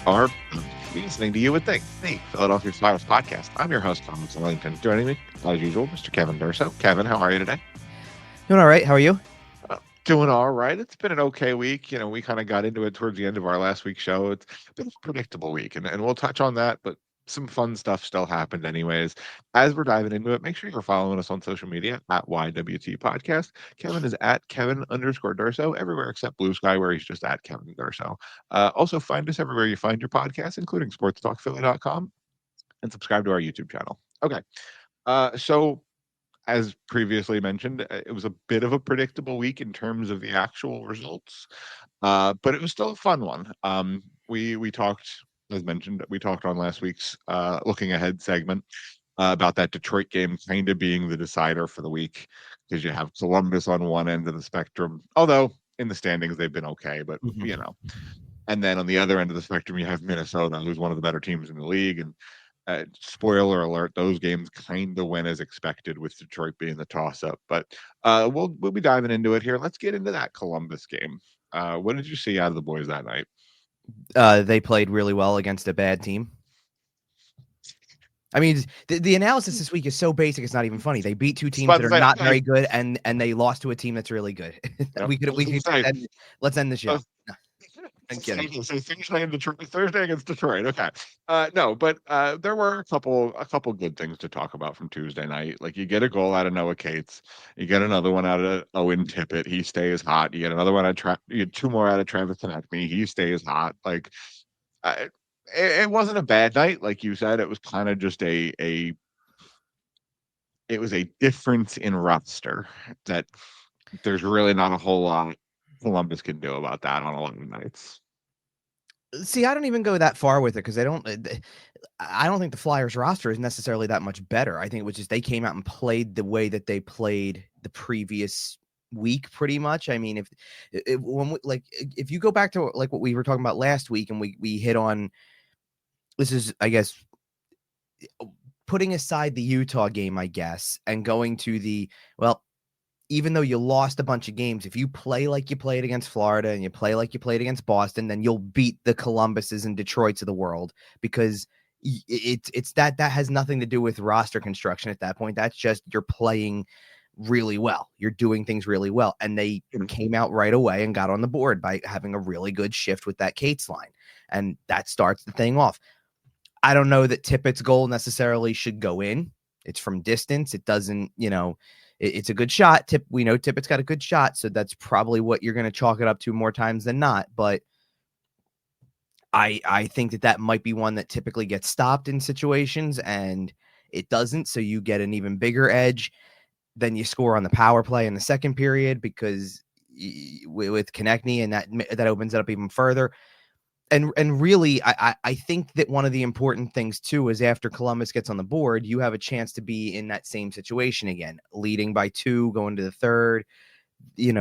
are listening to You Would Think, the Philadelphia Flyers podcast. I'm your host, Collington. Joining me, as usual, Mr. Kevin Durso. Kevin, how are you today? Doing all right. How are you? Doing all right. It's been an okay week. We kind of got into it towards the end of our last week's show. It's been a predictable week, and we'll touch on that, but some fun stuff still happened anyways. As we're diving into it, make sure you're following us on social media at YWT Podcast. Kevin is at Kevin_Durso everywhere except Blue Sky, where he's just at Kevin Durso. Also, find us everywhere you find your podcasts, including sportstalkphilly.com, and subscribe to our YouTube channel. Okay. So as previously mentioned, it was a bit of a predictable week in terms of the actual results, but it was still a fun one. We talked, as mentioned, we talked on last week's looking ahead segment about that Detroit game kind of being the decider for the week because you have Columbus on one end of the spectrum, although in the standings they've been okay, but and then on the other end of the spectrum you have Minnesota, who's one of the better teams in the league, and spoiler alert, those games kind of went as expected with Detroit being the toss-up. But we'll be diving into it here. Let's get into that Columbus game. What did you see out of the boys that night? They played really well against a bad team. I mean, the analysis this week is so basic; it's not even funny. They beat two teams that are not very good, and they lost to a team that's really good. Yep. Let's end the show. I'm kidding. So Thursday against Detroit. Okay. No, but there were a couple good things to talk about from Tuesday night. Like you get a goal out of Noah Cates, you get another one out of Owen Tippett. He stays hot. You get another one out of you get two more out of Travis Konechny. He stays hot. Like it wasn't a bad night, like you said. It was kind of just it was a difference in roster that there's really not a whole lot Columbus can do about that on 11 nights. See, I don't even go that far with it because I don't think the Flyers roster is necessarily that much better. I think it was just they came out and played the way that they played the previous week, pretty much. I mean, if you go back to like what we were talking about last week, and we hit on this is, I guess, putting aside the Utah game, I guess, and going to even though you lost a bunch of games, if you play like you played against Florida and you play like you played against Boston, then you'll beat the Columbuses and Detroits of the world, because it's that has nothing to do with roster construction at that point. That's just you're playing really well. You're doing things really well. And they came out right away and got on the board by having a really good shift with that Cates line. And that starts the thing off. I don't know that Tippett's goal necessarily should go in. It's from distance. It doesn't, it's a good shot. We know Tippett's got a good shot, so that's probably what you're going to chalk it up to more times than not. But I think that might be one that typically gets stopped in situations, and it doesn't. So you get an even bigger edge. Then you score on the power play in the second period because with Konechny, and that opens it up even further. And really, I think that one of the important things, too, is after Columbus gets on the board, you have a chance to be in that same situation again, leading by 2, going to the third,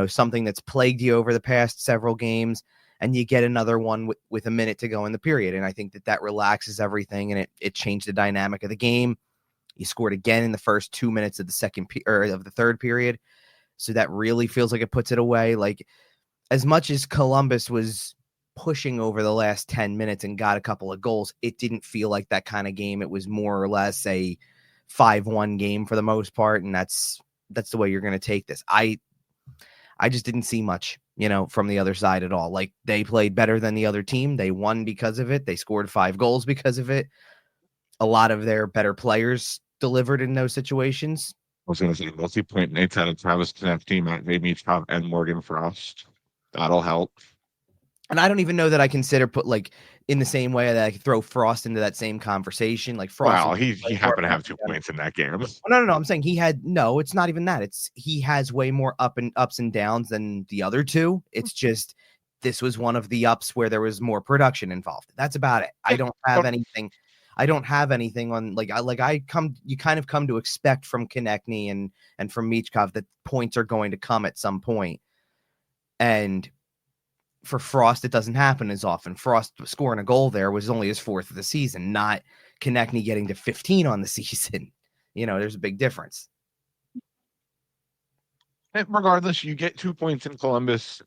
something that's plagued you over the past several games, and you get another one with a minute to go in the period. And I think that relaxes everything, and it changed the dynamic of the game. You scored again in the first 2 minutes of of the third period. So that really feels like it puts it away. Like, as much as Columbus was pushing over the last 10 minutes and got a couple of goals, it didn't feel like that kind of game. It was more or less a 5-1 game for the most part, and that's the way you're going to take this. I just didn't see much, from the other side at all. Like, they played better than the other team. They won because of it. They scored 5 goals because of it. A lot of their better players delivered in those situations. I was going to say multi-point nights out of Travis Konechny, Matvei Michkov, and Morgan Frost. That'll help. And I don't even know that I consider in the same way that I could throw Frost into that same conversation. Like Frost, wow, he happened to have 2 points in that game. No. I'm saying it's not even that. He has way more ups and downs than the other two. It's just this was one of the ups where there was more production involved. That's about it. I don't have anything. I don't have anything on you kind of come to expect from Konechny and from Michkov that points are going to come at some point. And for Frost, it doesn't happen as often. Frost scoring a goal there was only his 4th of the season, not Konechny getting to 15 on the season. There's a big difference. And regardless, you get 2 points in Columbus.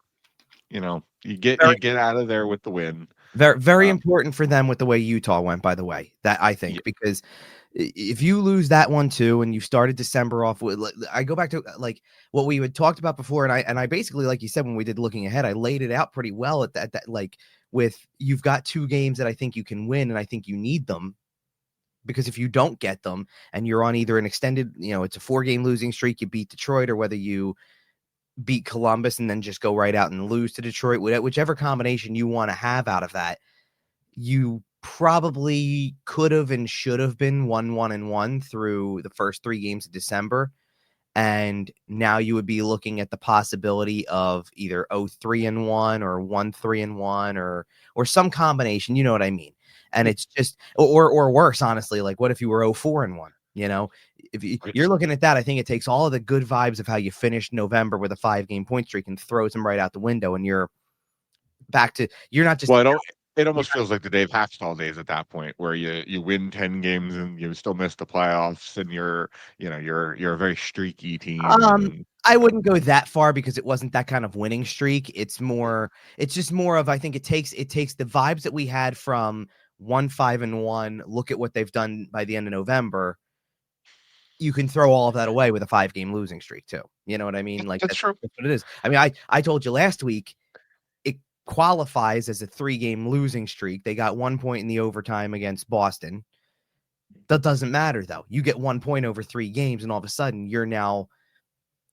You get out of there with the win. Very, very Uh, important for them with the way Utah went, by the way, that I yeah, think, because if you lose that one too, and you started December off with, I go back to like what we had talked about before, and I basically, like you said, when we did looking ahead, I laid it out pretty well at that like with you've got 2 games that I think you can win, and I think you need them because if you don't get them and you're on either an extended, it's a 4-game losing streak, you beat Detroit, or whether you beat Columbus and then just go right out and lose to Detroit, whichever combination you want to have out of that, you probably could have and should have been 1-1-1 through the first 3 games of December. And now you would be looking at the possibility of either 0-3-1 or 1-3-1 or some combination. You know what I mean? And it's just or worse, honestly. Like, what if you were 0-4-1? If you're looking at that, I think it takes all of the good vibes of how you finished November with a 5-game point streak and throws them right out the window, and you're back to you're not just well, it almost feels like the Dave Haxtell days at that point, where you win 10 games and you still miss the playoffs, and you're a very streaky team, and I wouldn't go that far because it wasn't that kind of winning streak. It's just more of, I think it takes the vibes that we had from 1-5-1. Look at what they've done by the end of November. You can throw all of that away with a 5-game losing streak too. You know what I mean? Like that's that's true. what it is. I mean, I told you last week it qualifies as a 3-game losing streak. They got 1 point in the overtime against Boston. That doesn't matter though. You get 1 point over 3 games, and all of a sudden you're now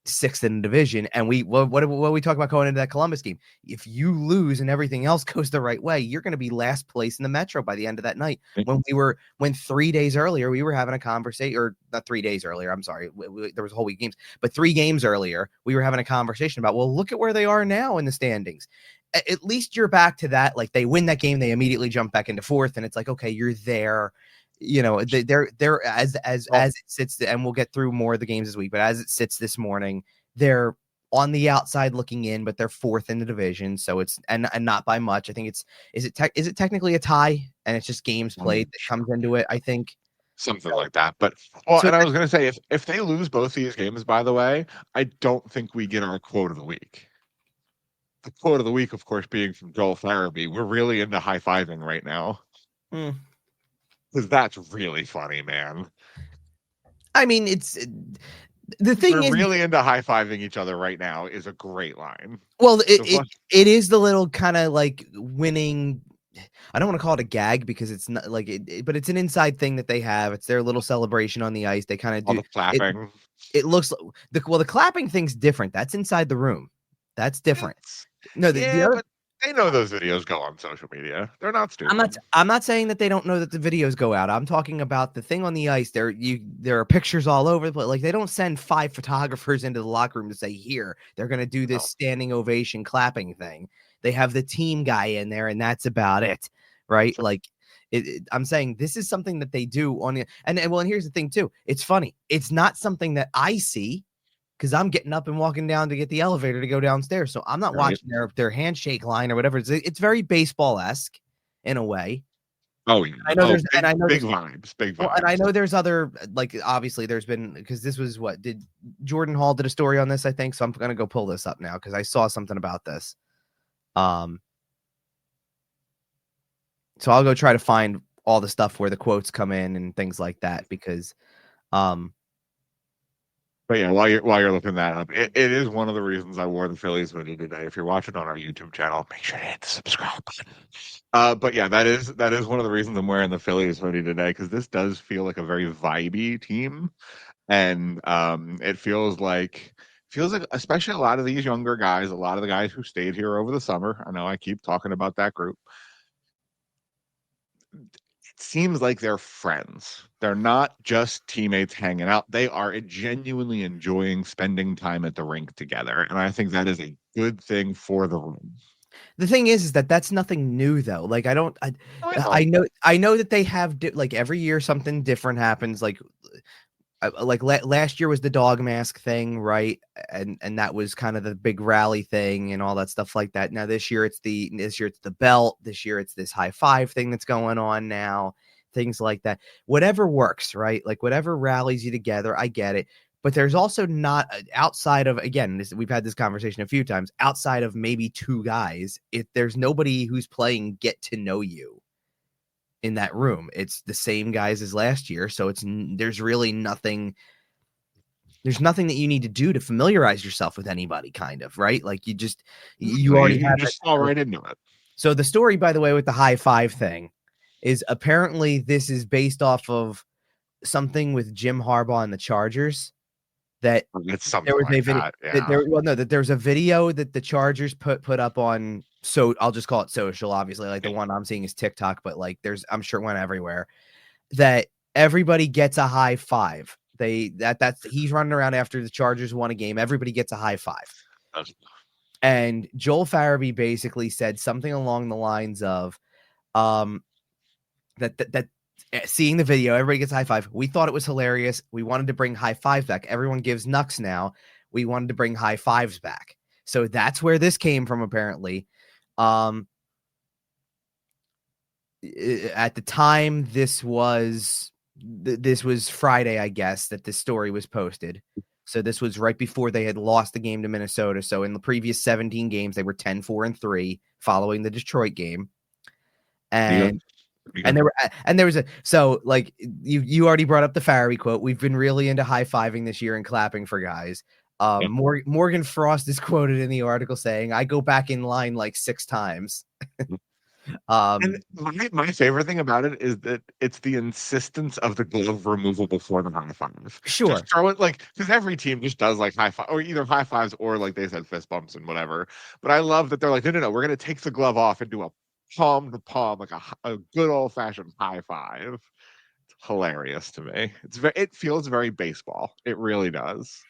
6th in the division. And what we talk about going into that Columbus game? If you lose and everything else goes the right way, you're going to be last place in the Metro by the end of that night. When 3 days earlier we were having a conversation, or not 3 days earlier, I'm sorry, there was a whole week of games, but 3 games earlier we were having a conversation about, well, look at where they are now in the standings. At least you're back to that. Like, they win that game, they immediately jump back into 4th, and it's like, okay, you're there. They're as it sits, and we'll get through more of the games this week, but as it sits this morning, they're on the outside looking in, but they're 4th in the division, so it's and not by much. I think is it technically a tie, and it's just games played that comes into it, I think. Something like that. But well, So and I was gonna say, if they lose both these games, by the way, I don't think we get our quote of the week. The quote of the week, of course, being from Joel Farabee. We're really into high-fiving right now. Because that's really funny, man. I mean, the thing We're is, really into high-fiving each other right now is a great line. well, it is the little kind of like winning. I don't want to call it a gag because it's not like it, but it's an inside thing that they have. It's their little celebration on the ice. They kind of All do the clapping. it looks the clapping thing's different. That's inside the room. That's different. No, the other, but they know those videos go on social media. They're not stupid. I'm not saying that they don't know that the videos go out. I'm talking about the thing on the ice. There are pictures all over, but like, they don't send 5 photographers into the locker room to say, here, they're going to do this standing ovation clapping thing. They have the team guy in there, and that's about it. Right? Like, I'm saying this is something that they do on the, and here's the thing too. It's funny. It's not something that I see, because I'm getting up and walking down to get the elevator to go downstairs. So I'm not watching their handshake line or whatever. It's very baseball-esque in a way. Oh, yeah. I know there's big vibes, big vibes. Well, and I know there's other, like, obviously there's been, because this was did Jordan Hall did a story on this, I think. So I'm going to go pull this up now because I saw something about this. So I'll go try to find all the stuff where the quotes come in and things like that, because but yeah, while you're looking that up, it is one of the reasons I wore the Phillies hoodie today. If you're watching on our YouTube channel, make sure to hit the subscribe button. But yeah, that is one of the reasons I'm wearing the Phillies hoodie today, because this does feel like a very vibey team, and it feels like especially a lot of these younger guys, a lot of the guys who stayed here over the summer. I know I keep talking about that group. It seems like they're friends. They're not just teammates hanging out. They are genuinely enjoying spending time at the rink together. And I think that is a good thing for the room. the thing is that that's nothing new though. Like, I know that they have like every year something different happens. Like last year was the dog mask thing, right? And that was kind of the big rally thing and all that stuff like that. Now this year it's the belt. This year it's this high five thing that's going on now. Things like that. Whatever works, right? Like, whatever rallies you together, I get it. but there's also not outside of, again, we've had this conversation a few times, outside of maybe two guys, there's nobody who's playing get to know you in that room. It's the same guys as last year, so there's really nothing. There's nothing that you need to do to familiarize yourself with anybody, kind of, right? Like you already have just fall right into it. So the story, by the way, with the high five thing is apparently this is based off of something with Jim Harbaugh and the Chargers. That It's something there was like a video that. Yeah. that there's a video that the Chargers put up on, so I'll just call it social, obviously, like the one I'm seeing is TikTok, but like I'm sure it went everywhere, that everybody gets a high five. He's running around after the Chargers won a game, everybody gets a high five. And Joel Farabee basically said something along the lines of that seeing the video, everybody gets a high five. We thought it was hilarious. We wanted to bring high five back. Everyone gives knucks now. We wanted to bring high fives back. So that's where this came from, apparently. At the time, this was Friday, I guess, that this story was posted. So this was right before they had lost the game to Minnesota. So in the previous 17 games, they were 10-4-3 following the Detroit game. And there was so like you already brought up the Farabee quote. We've been really into high-fiving this year and clapping for guys. Morgan Frost is quoted in the article saying, "I go back in line like 6 times." And my favorite thing about it is that it's the insistence of the glove removal before the high five. Sure. Just throw it, like, because every team just does like high five, or either high fives or, like they said, fist bumps and whatever. But I love that they're like, no, we're going to take the glove off and do a palm to palm, like a good old fashioned high five. It's hilarious to me. It feels very baseball. It really does.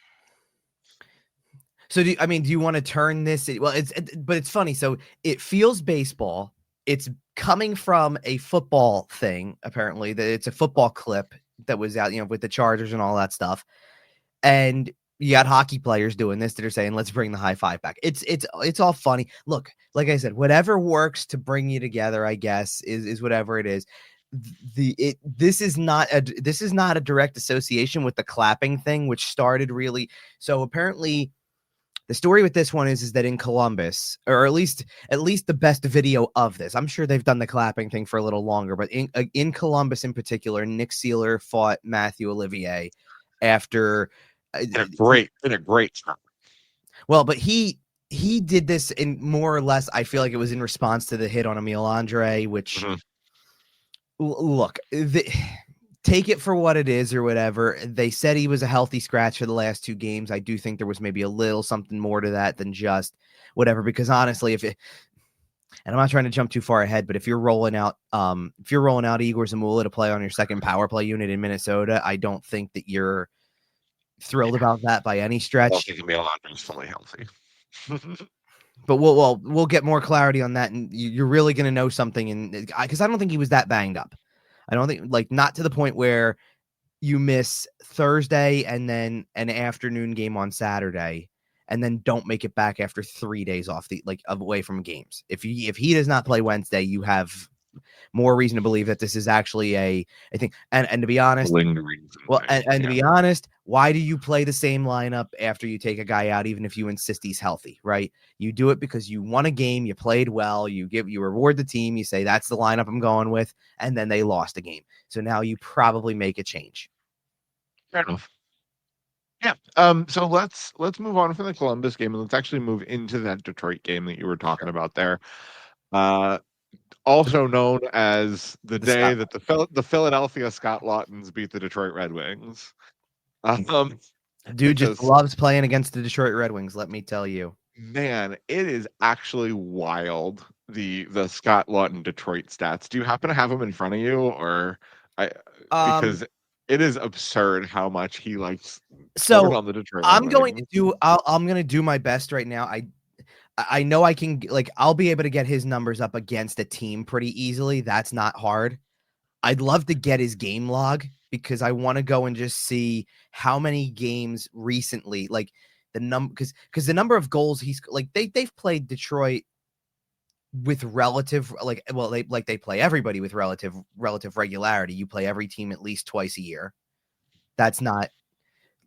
So do you want to turn this? Well, but it's funny. So it feels baseball. It's coming from a football thing, apparently. That it's a football clip that was out, with the Chargers and all that stuff. And you got hockey players doing this that are saying, "Let's bring the high five back." It's all funny. Look, like I said, whatever works to bring you together, I guess, is whatever it is. This is not a direct association with the clapping thing, which started really. So apparently, the story with this one is that in Columbus, or at least the best video of this, I'm sure they've done the clapping thing for a little longer, but in Columbus in particular, Nick Seeler fought Matthew Olivier after in a great time. Well, but he did this in more or less, I feel like it was in response to the hit on Emile Andre, which look, take it for what it is or whatever. They said he was a healthy scratch for the last 2 games. I do think there was maybe a little something more to that than just whatever, because honestly, and I'm not trying to jump too far ahead, but if you're rolling out Igor Zamula to play on your second power play unit in Minnesota, I don't think that you're thrilled about that by any stretch. I don't think Emile Andre is fully healthy. But we'll get more clarity on that, and you're really going to know something. Because I don't think he was that banged up. I don't think, like, not to the point where you miss Thursday and then an afternoon game on Saturday, and then don't make it back after 3 days off away from games. If he does not play Wednesday, you have more reason to believe that this is actually I think, and to be honest, to be honest, why do you play the same lineup after you take a guy out, even if you insist he's healthy, right? You do it because you won a game, you played well, you reward the team, you say that's the lineup I'm going with, and then they lost a game. So now you probably make a change. Fair enough. Yeah. So let's move on from the Columbus game and let's actually move into that Detroit game that you were talking about there. Also known as the day that the Philadelphia Scott Laughtons beat the Detroit Red Wings. Dude just loves playing against the Detroit Red Wings, let me tell you. Man, it is actually wild, the Scott Laughton Detroit stats. Do you happen to have them in front of you, or because it is absurd how much he likes on the Detroit Red Wings. I'm going to do my best right now. I know I can, I'll be able to get his numbers up against a team pretty easily. That's not hard. I'd love to get his game log because I want to go and just see how many games recently, the number, because the number of goals he's they've played Detroit with relative, they play everybody with relative regularity. You play every team at least twice a year. That's not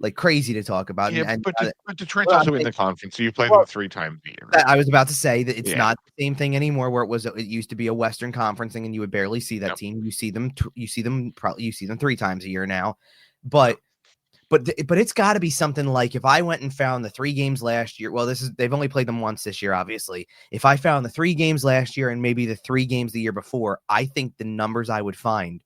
like crazy to talk about. Yeah, And but Detroit's well, also in the conference, so you play them well, 3 times a year. I was about to say that it's Yeah. not the same thing anymore. Where it used to be a Western Conference thing, and you would barely see that Yep. team. You see them, you see them 3 times a year now. But it's got to be something like if I went and found the 3 games last year. Well, they've only played them once this year, obviously. If I found the 3 games last year and maybe the 3 games the year before, I think the numbers I would find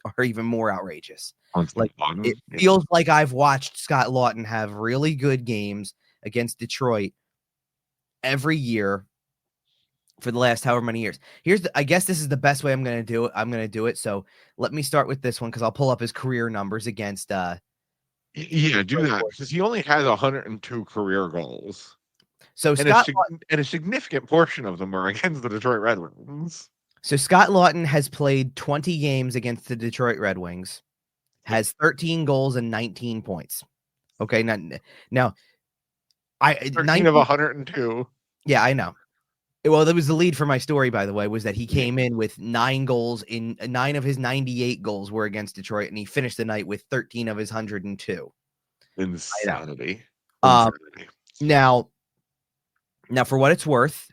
are even more outrageous. Like it feels like I've watched Scott Laughton have really good games against Detroit every year for the last however many years. I guess this is the best way I'm going to do it. I'm going to do it. So let me start with this one because I'll pull up his career numbers against. Yeah, do that because he only has 102 career goals, So and a significant portion of them are against the Detroit Red Wings. So Scott Laughton has played 20 games against the Detroit Red Wings, has 13 goals and 19 points. Okay, now 13 of 102. Yeah, I know. Well, that was the lead for my story, by the way, was that he came in with 9 goals. 9 of his 98 goals were against Detroit, and he finished the night with 13 of his 102. Insanity. Now, for what it's worth,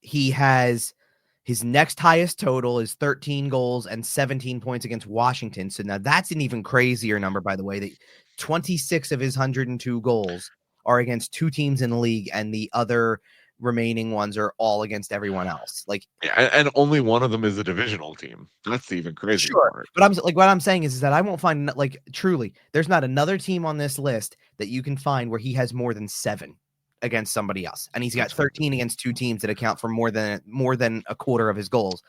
he has his next highest total is 13 goals and 17 points against Washington. So now that's an even crazier number, by the way. That 26 of his 102 goals are against 2 teams in the league, and the other remaining ones are all against everyone else. Like, yeah, and only one of them is a divisional team. That's the even crazier part. But what I'm saying is that I won't find, like, truly, there's not another team on this list that you can find where he has more than 7 against somebody else, and he's got 13 against 2 teams that account for more than a quarter of his goals.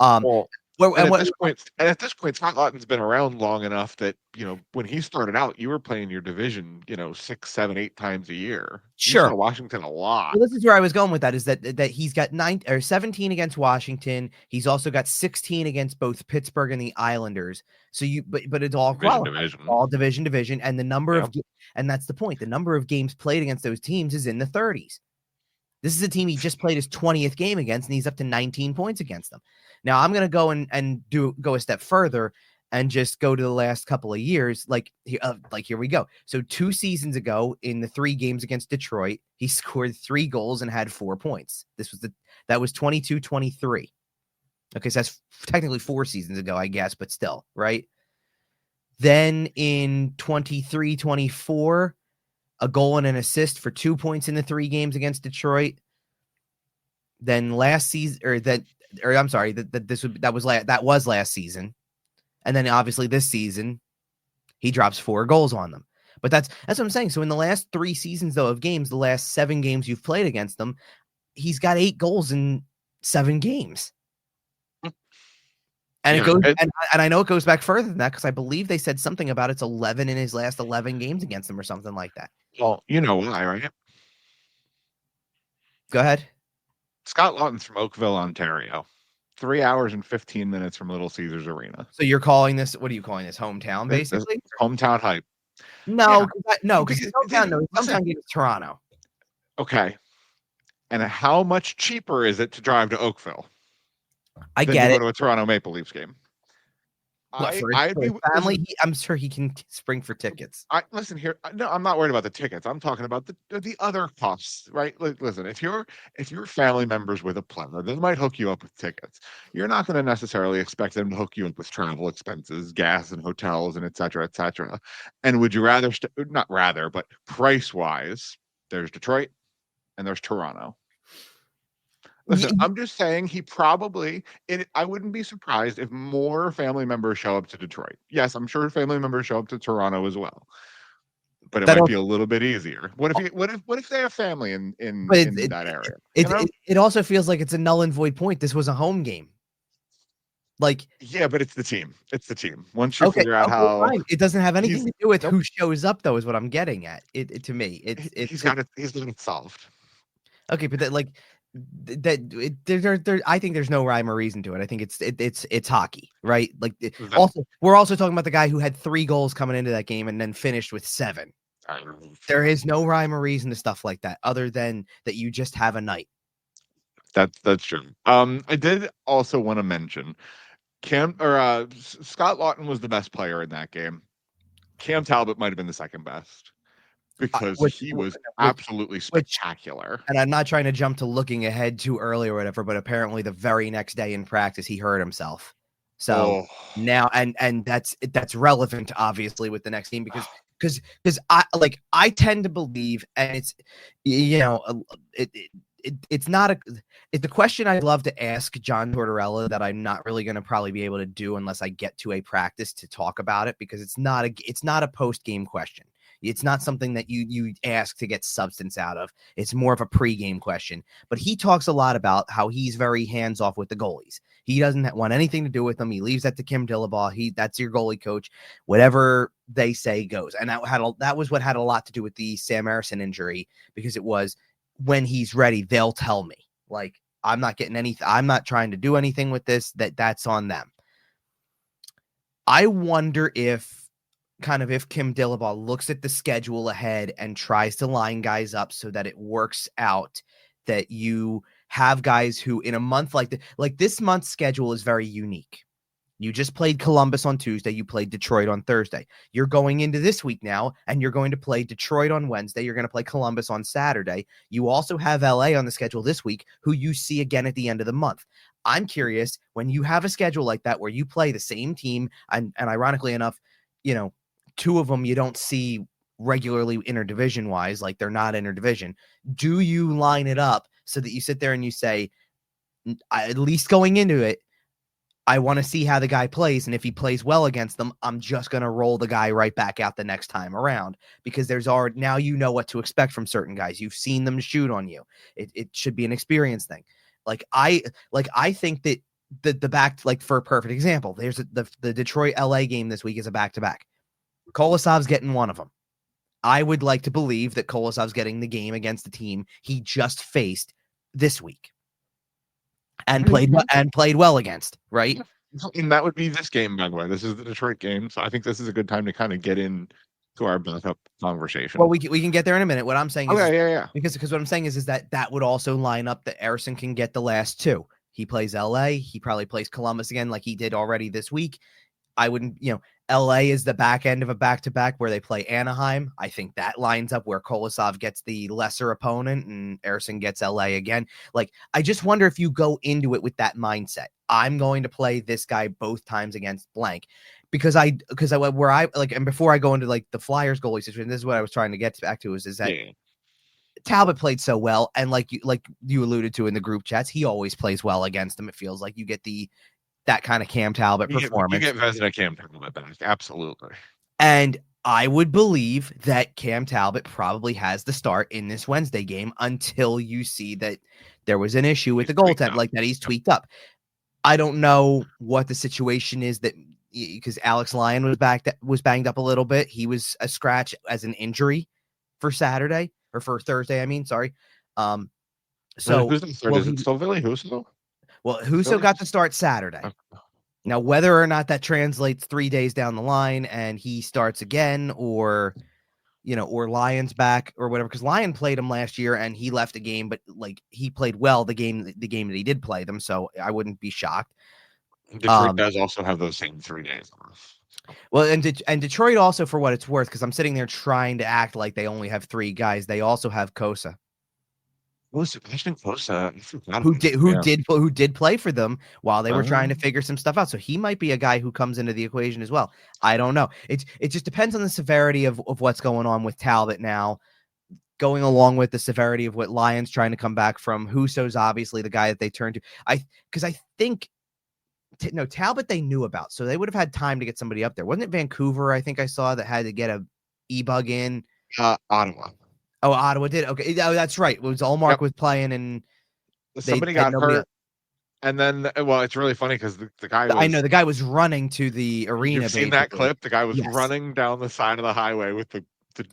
At this point, Scott Laughton's been around long enough that when he started out, you were playing your division 6, 7, 8 times a year. Sure, you saw Washington a lot. Well, this is where I was going with that. Is that he's got 17 against Washington. He's also got 16 against both Pittsburgh and the Islanders. So but it's all division, all division, and the number of, and that's the point. The number of games played against those teams is in the 30s. This is a team he just played his 20th game against, and he's up to 19 points against them. Now I'm going to go and go a step further and just go to the last couple of years. Here we go. So 2 seasons ago, in the 3 games against Detroit, he scored 3 goals and had 4 points. That was 22-23. Okay, so that's technically 4 seasons ago, I guess, but still, right? Then in 23-24, a goal and an assist for 2 points in the 3 games against Detroit. Then last season, that was last season. And then obviously this season, he drops 4 goals on them. But that's what I'm saying. So in the last 3 seasons, though, of games, the last 7 games you've played against them, he's got 8 goals in 7 games. And it goes, and I know it goes back further than that because I believe they said something about it's 11 in his last 11 games against them or something like that. Well, you know why, right? Go ahead. Scott Laughton's from Oakville, Ontario. 3 hours and 15 minutes from Little Caesars Arena. So you're calling this? What are you calling this? Hometown, basically. Hometown hype. No, because hometown game is Toronto. Okay. And how much cheaper is it to drive to Oakville? I get it. Go to a Toronto Maple Leafs game. Family, I'm sure he can spring for tickets. Listen here. No, I'm not worried about the tickets. I'm talking about the other costs, right? Listen, if you're family members with a player, they might hook you up with tickets. You're not going to necessarily expect them to hook you up with travel expenses, gas and hotels, and et cetera, et cetera. And would you rather, not rather, but price wise, there's Detroit and there's Toronto. Listen, I'm just saying I wouldn't be surprised if more family members show up to Detroit. Yes, I'm sure family members show up to Toronto as well. But it might be a little bit easier. What if they have family in that area? It also feels like it's a null and void point. This was a home game. Yeah, but it's the team. It's the team. Once you figure out how it doesn't have anything to do with who shows up, though, is what I'm getting at. To me, he's got it solved. Okay, but I think there's no rhyme or reason to it. I think it's hockey, right? We're also talking about the guy who had 3 goals coming into that game and then finished with 7. There is no rhyme or reason to stuff like that, other than that you just have a night. That's true. I did also want to mention Scott Laughton was the best player in that game. Cam Talbot might have been the second best because which, he was which, absolutely which, spectacular. and I'm not trying to jump to looking ahead too early or whatever, but apparently the very next day in practice, he hurt himself. So Oh, now, and that's relevant, obviously, with the next team because I tend to believe, and it's it's not it's the question I'd love to ask John Tortorella that I'm not really going to probably be able to do unless I get to a practice to talk about it, because it's not a post game question. It's not something that you ask to get substance out of. It's more of a pregame question. But he talks a lot about how he's very hands off with the goalies. He doesn't want anything to do with them. He leaves that to Kim Dillabaugh. That's your goalie coach. Whatever they say goes. And that was what had a lot to do with the Sam Ersson injury, because it was, when he's ready, they'll tell me. Like, I'm not getting anything. I'm not trying to do anything with this. That's on them. I wonder if Kim Dillabaugh looks at the schedule ahead and tries to line guys up so that it works out, that you have guys who in a month like this month's schedule is very unique. You just played Columbus on Tuesday. You played Detroit on Thursday. You're going into this week now, and you're going to play Detroit on Wednesday. You're going to play Columbus on Saturday. You also have LA on the schedule this week, who you see again at the end of the month. I'm curious, when you have a schedule like that where you play the same team, and ironically enough, two of them you don't see regularly interdivision wise, like they're not interdivision. Do you line it up so that you sit there and you say, at least going into it, I want to see how the guy plays, and if he plays well against them, I'm just going to roll the guy right back out the next time around, because now you know what to expect from certain guys. You've seen them shoot on you. It should be an experience thing. I think that the back, like, for a perfect example, there's the Detroit LA game this week is a back-to-back. Kolosov's getting one of them. I would like to believe that Kolosov's getting the game against the team he just faced this week and played well against, right? and that would be this game, by the way. This is the Detroit game, so I think this is a good time to kind of get in to our backup conversation. Well, we can get there in a minute. What I'm saying is, yeah. Because what I'm saying is that would also line up that Ersson can get the last two. He plays LA. He probably plays Columbus again, like he did already this week. I wouldn't, LA is the back end of a back-to-back where they play Anaheim. I think that lines up where Kolosov gets the lesser opponent and Ersson gets LA again. Like, I just wonder if you go into it with that mindset. I'm going to play this guy both times against blank, because and before I go into like the Flyers goalie situation, this is what I was trying to get back to is that Talbot played so well, and like you alluded to in the group chats, he always plays well against them. It feels like you get that kind of Cam Talbot performance. You get Vezina Cam Talbot back, absolutely. And I would believe that Cam Talbot probably has the start in this Wednesday game until you see that there was an issue with the goaltender, like that he's tweaked up. I don't know what the situation is, that because Alex Lyon was banged up a little bit. He was a scratch as an injury for Saturday, or for Thursday, I mean, sorry. So who's the third? Is it still Ville Husso? Well, Husso got to start Saturday. Okay. Now, whether or not that translates 3 days down the line and he starts again, or Lyon's back or whatever, because Lyon played him last year and he left the game, but like he played well the game that he did play them, so I wouldn't be shocked. Detroit does also have those same 3 days off. Well, and Detroit also, for what it's worth, because I'm sitting there trying to act like they only have 3 guys, they also have Kosa. Oh, Sebastian Kosa, who did play for them while they were trying to figure some stuff out. So he might be a guy who comes into the equation as well. I don't know. It just depends on the severity of what's going on with Talbot now, going along with the severity of what Lyon's trying to come back from. Husso's obviously the guy that they turn to. Because I think Talbot they knew about, so they would have had time to get somebody up there. Wasn't it Vancouver, I think I saw, that had to get a e-bug in? Ottawa. Oh, Ottawa did. Okay, that's right. It was Allmark was playing, and somebody got hurt. And then, well, it's really funny because the guy was... I know, the guy was running to the arena. You've seen that clip? The guy was running down the side of the highway with the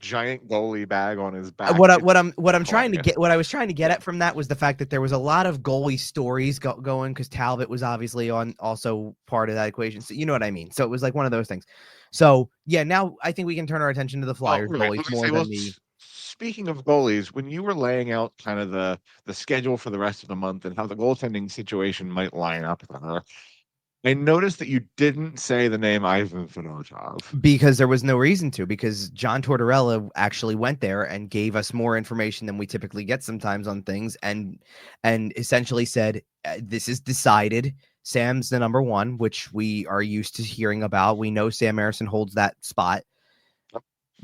giant goalie bag on his back. What I was trying to get at from that was the fact that there was a lot of goalie stories going, because Talbot was obviously also part of that equation. So you know what I mean? So it was like one of those things. So yeah, now I think we can turn our attention to the Flyers goalies more than the... Speaking of goalies, when you were laying out kind of the schedule for the rest of the month and how the goaltending situation might line up, I noticed that you didn't say the name Ivan Fedotov. Because there was no reason to, because John Tortorella actually went there and gave us more information than we typically get sometimes on things, and essentially said, this is decided. Sam's the number one, which we are used to hearing about. We know Sam Harrison holds that spot,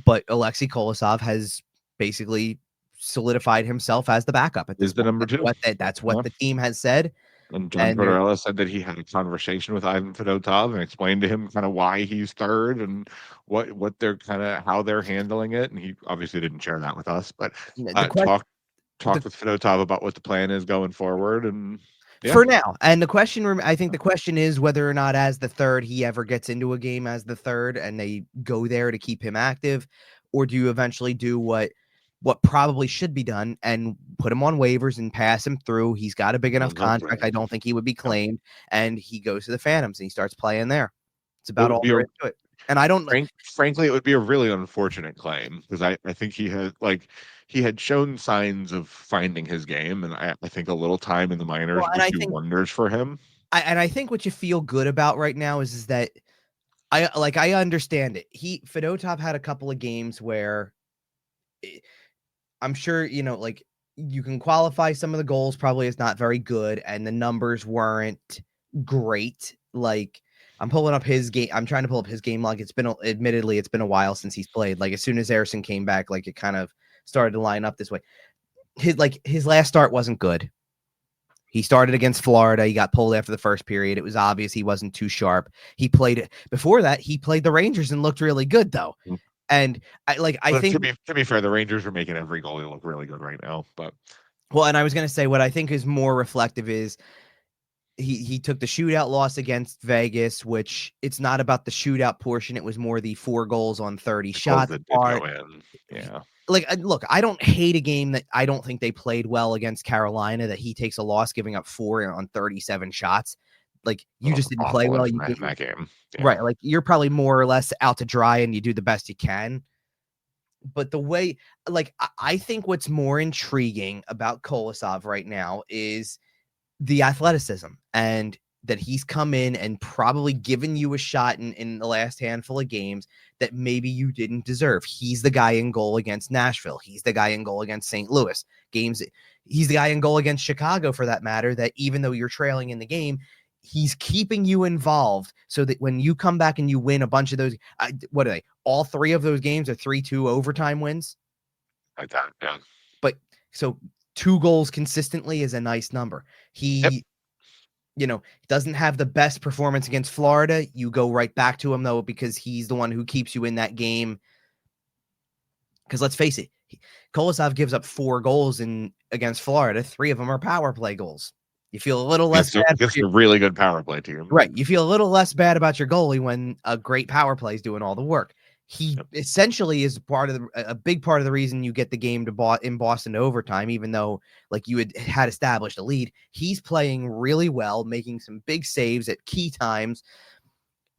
but Aleksei Kolosov has basically solidified himself as the backup at this Is the point. number two. That's what Yeah. the team has said. And John And there, Tortorella said that he had a conversation with Ivan Fedotov and explained to him kind of why he's third and what they're kind of how they're handling it. And he obviously didn't share that with us, but the question, talked with Fedotov about what the plan is going forward. And yeah, for now. And the question, I think the question is whether or not as the third, he ever gets into a game as the third and they go there to keep him active, or do you eventually do what probably should be done and put him on waivers and pass him through? He's got a big enough contract. I don't think he would be claimed, and he goes to the Phantoms and he starts playing there. It's it about would all be there is to it. And I don't frankly, it would be a really unfortunate claim because I think he had shown signs of finding his game, and I think a little time in the minors and would I do think wonders for him. I think what you feel good about right now is that I understand it. Fedotov had a couple of games where I'm sure, like, you can qualify some of the goals probably as not very good, and the numbers weren't great. Like, I'm pulling up his game. I'm trying to pull up his game log. Admittedly, it's been a while since he's played. Like, as soon as Harrison came back, like, it kind of started to line up this way. His last start wasn't good. He started against Florida. He got pulled after the first period. It was obvious he wasn't too sharp. Before that, he played the Rangers and looked really good, though. And I think to be fair, the Rangers are making every goalie look really good right now. But and I was going to say what I think is more reflective is he took the shootout loss against Vegas, which it's not about the shootout portion. It was more the 4 goals on 30 shots that did part. go in. Yeah. Look, I don't hate a game that I don't think they played well against Carolina, that he takes a loss giving up 4 on 37 shots. Like, you just didn't play well. In that game. Yeah. Right. Like, you're probably more or less out to dry and you do the best you can. But the way, I think what's more intriguing about Kolosov right now is the athleticism, and that he's come in and probably given you a shot in the last handful of games that maybe you didn't deserve. He's the guy in goal against Nashville. He's the guy in goal against St. Louis games. He's the guy in goal against Chicago, for that matter, that even though you're trailing in the game, he's keeping you involved so that when you come back and you win a bunch of those, what are they? All 3 of those games are 3-2 overtime wins. Like that, yeah. But so 2 goals consistently is a nice number. He doesn't have the best performance against Florida. You go right back to him, though, because he's the one who keeps you in that game. Because let's face it, Kolosov gives up 4 goals against Florida. 3 of them are power play goals. You feel a little less bad. It's a really good power play team. Right. You feel a little less bad about your goalie when a great power play is doing all the work. He essentially is a big part of the reason you get the game in Boston to overtime, even though you had established a lead. He's playing really well, making some big saves at key times.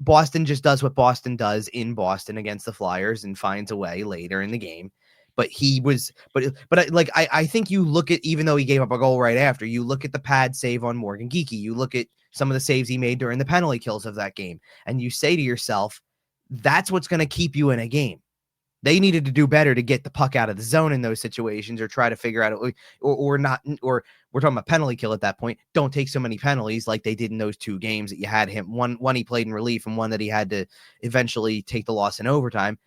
Boston just does what Boston does in Boston against the Flyers and finds a way later in the game. But I think you look at, even though he gave up a goal right after, you look at the pad save on Morgan Geekie, you look at some of the saves he made during the penalty kills of that game, and you say to yourself, that's what's going to keep you in a game. They needed to do better to get the puck out of the zone in those situations, or try to figure out, or not, or we're talking about penalty kill at that point. Don't take so many penalties like they did in those 2 games that you had him. One he played in relief, and one that he had to eventually take the loss in overtime.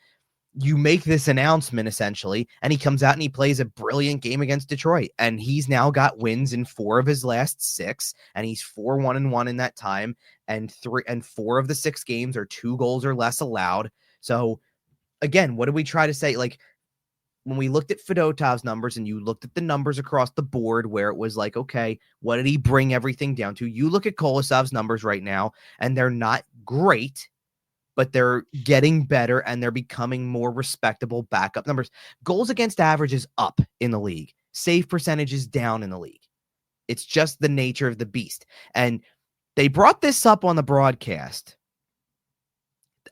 You make this announcement essentially, and he comes out and he plays a brilliant game against Detroit, and he's now got wins in 4 of his last 6, and he's 4-1-1 in that time, and 4 of the 6 games are 2 goals or less allowed. So again, what did we try to say? When we looked at Fedotov's numbers and you looked at the numbers across the board, where it was okay, what did he bring everything down to? You look at Kolosov's numbers right now, and they're not great, but they're getting better and they're becoming more respectable backup numbers. Goals against average is up in the league. Save percentage is down in the league. It's just the nature of the beast. And they brought this up on the broadcast,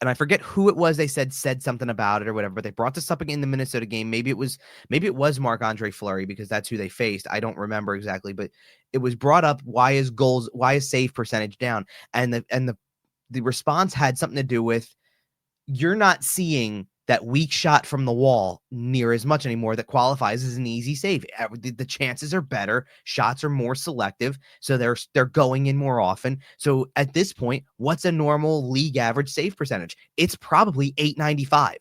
and I forget who it was. They said something about it or whatever, but they brought this up again in the Minnesota game. Maybe it was Marc-Andre Fleury because that's who they faced. I don't remember exactly, but it was brought up. Why is save percentage down? And the response had something to do with you're not seeing that weak shot from the wall near as much anymore that qualifies as an easy save. The chances are better. Shots are more selective. So they're going in more often. So at this point, what's a normal league average save percentage? It's probably 895.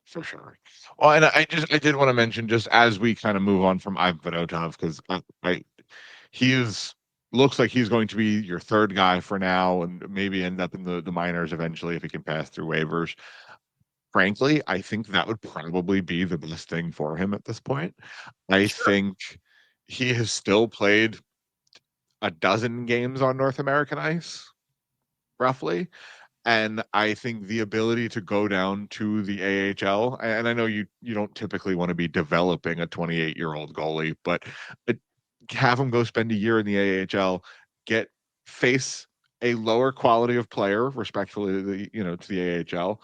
For sure. Well, and I did want to mention, just as we kind of move on from Ivan Fedotov, because he looks like he's going to be your third guy for now, and maybe end up in the minors eventually if he can pass through waivers. Frankly, I think that would probably be the best thing for him at this point. I think he has still played a dozen games on North American ice, roughly. And I think the ability to go down to the AHL, and I know you don't typically want to be developing a 28-year-old goalie, but have him go spend a year in the AHL, face a lower quality of player, respectfully, to the AHL,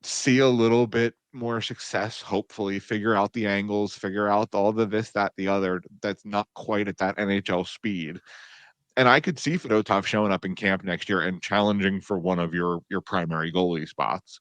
see a little bit more success, hopefully figure out the angles, figure out all the this, that, the other, that's not quite at that NHL speed. And I could see Fedotov showing up in camp next year and challenging for one of your primary goalie spots.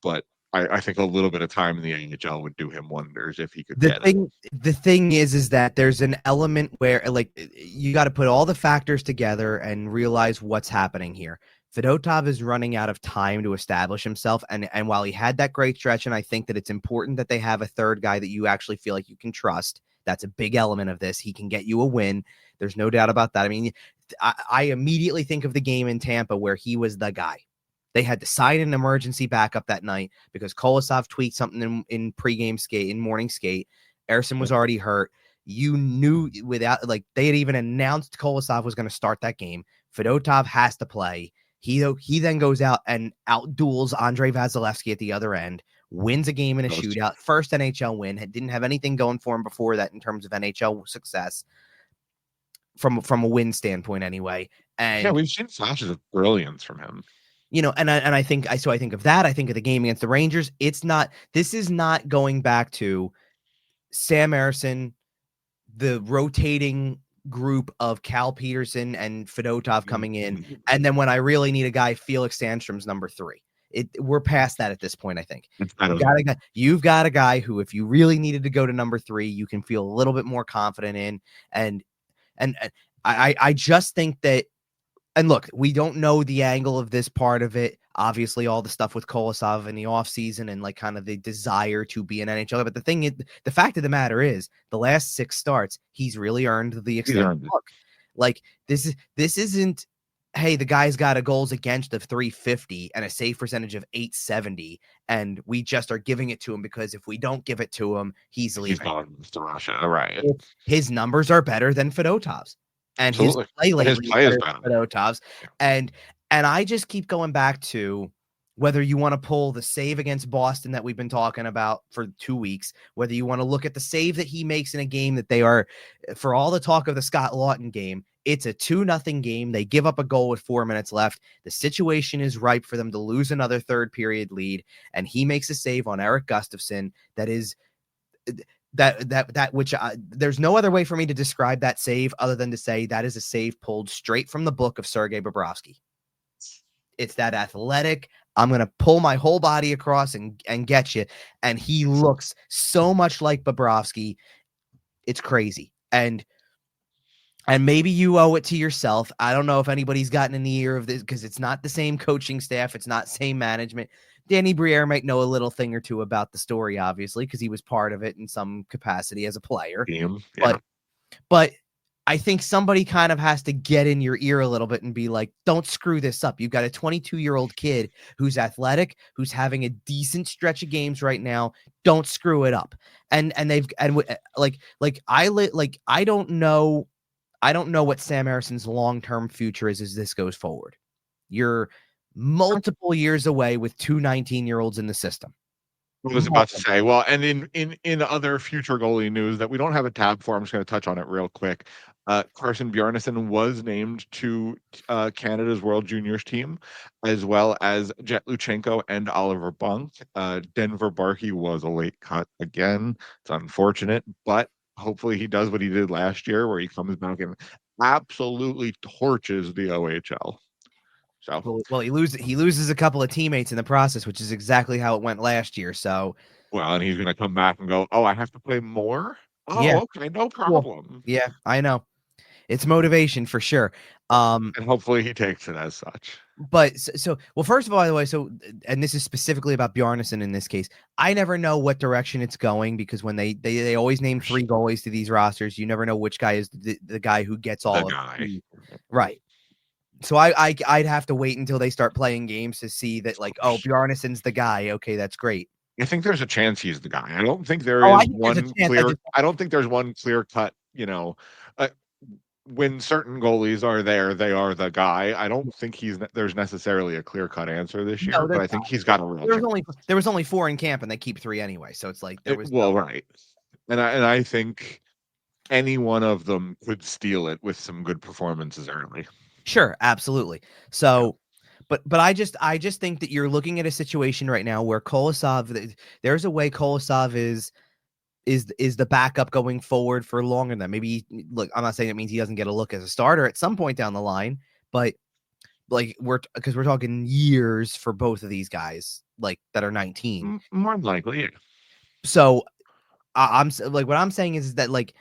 But I think a little bit of time in the AHL would do him wonders if he could get it. The thing is that there's an element where like you got to put all the factors together and realize what's happening here. Fedotov is running out of time to establish himself. And while he had that great stretch, and I think that it's important that they have a third guy that you actually feel like you can trust. That's a big element of this. He can get you a win. There's no doubt about that. I mean, I immediately think of the game in Tampa where he was the guy. They had to sign an emergency backup that night because Kolosov tweaked something in pregame skate, in morning skate. Ersson was already hurt. You knew without, like, they had even announced Kolosov was going to start that game. Fedotov has to play. He then goes out and outduels Andrei Vasilevsky at the other end, wins a game in a shootout, first NHL win. Didn't have anything going for him before that in terms of NHL success from a win standpoint anyway. And yeah, we've seen flashes of brilliance from him. And I think of that. I think of the game against the Rangers. This is not going back to Sam Ersson, the rotating group of Cal Peterson and Fedotov coming in. And then when I really need a guy, Felix Sandstrom's number 3. We're past that at this point, I think. You've got a guy who, if you really needed to go to number 3, you can feel a little bit more confident in. And I just think that, and look, we don't know the angle of this part of it. Obviously, all the stuff with Kolosov in the offseason and like kind of the desire to be an NHL. But the fact of the matter is, the last 6 starts, he's really earned the extended look. Like this isn't, hey, the guy's got a goals against of 350 and a save percentage of 870, and we just are giving it to him because if we don't give it to him, he's leaving. He's gone to Russia, right? His numbers are better than Fedotov's. And absolutely. his play is better than Fedotov's. Yeah. And I just keep going back to whether you want to pull the save against Boston that we've been talking about for 2 weeks, whether you want to look at the save that he makes in a game that they are, for all the talk of the Scott Laughton game, it's a 2-0 game. They give up a goal with 4 minutes left. The situation is ripe for them to lose another third period lead. And he makes a save on Eric Gustafsson that is which there's no other way for me to describe that save other than to say that is a save pulled straight from the book of Sergei Bobrovsky. It's that athletic, I'm going to pull my whole body across and get you. And he looks so much like Bobrovsky. It's crazy. And maybe you owe it to yourself. I don't know if anybody's gotten in the ear of this because it's not the same coaching staff. It's not same management. Danny Briere might know a little thing or two about the story, obviously, because he was part of it in some capacity as a player. Yeah. But I think somebody kind of has to get in your ear a little bit and be like, don't screw this up. You've got a 22-year-old kid who's athletic, who's having a decent stretch of games right now. Don't screw it up. I don't know what Sam Ersson's long-term future is as this goes forward. You're multiple years away with 2 19-year-olds in the system. I was about to say, well, and in other future goalie news that we don't have a tab for, I'm just going to touch on it real quick. Carson Bjarnason was named to Canada's World Juniors team, as well as Jet Luchenko and Oliver Bunk. Denver Barkey was a late cut again. It's unfortunate, but hopefully he does what he did last year, where he comes back and absolutely torches the OHL. So, Well, he loses a couple of teammates in the process, which is exactly how it went last year. So, well, and he's going to come back and go, "Oh, I have to play more? yeah, Oh, okay, no cool. problem." Yeah, I know. It's motivation for sure. And hopefully he takes it as such. But well, first of all, by the way, and this is specifically about Bjarnason in this case. I never know what direction it's going because when they always name 3 goalies to these rosters, you never know which guy is the guy who gets all The of guy. right. So I'd have to wait until they start playing games to see that, like, oh, Bjarnason's the guy. Okay, that's great. I think there's a chance he's the guy. I don't think there Oh, is I think there's a one chance. clear. I don't think there's one clear cut. When certain goalies are there, they are the guy. I don't think there's necessarily a clear cut answer this year, No, but there's I think not. he's got a real chance. There was only 4 in camp, and they keep 3 anyway. So it's like there was Well, right, and I think any one of them could steal it with some good performances early. Sure, absolutely. So, but I just think that you're looking at a situation right now where Kolosov, there's a way Kolosov is the backup going forward for longer than maybe. Look, I'm not saying it means he doesn't get a look as a starter at some point down the line, but like we're talking years for both of these guys, like that are 19. More than likely, yeah. So I'm like, what I'm saying is that, like,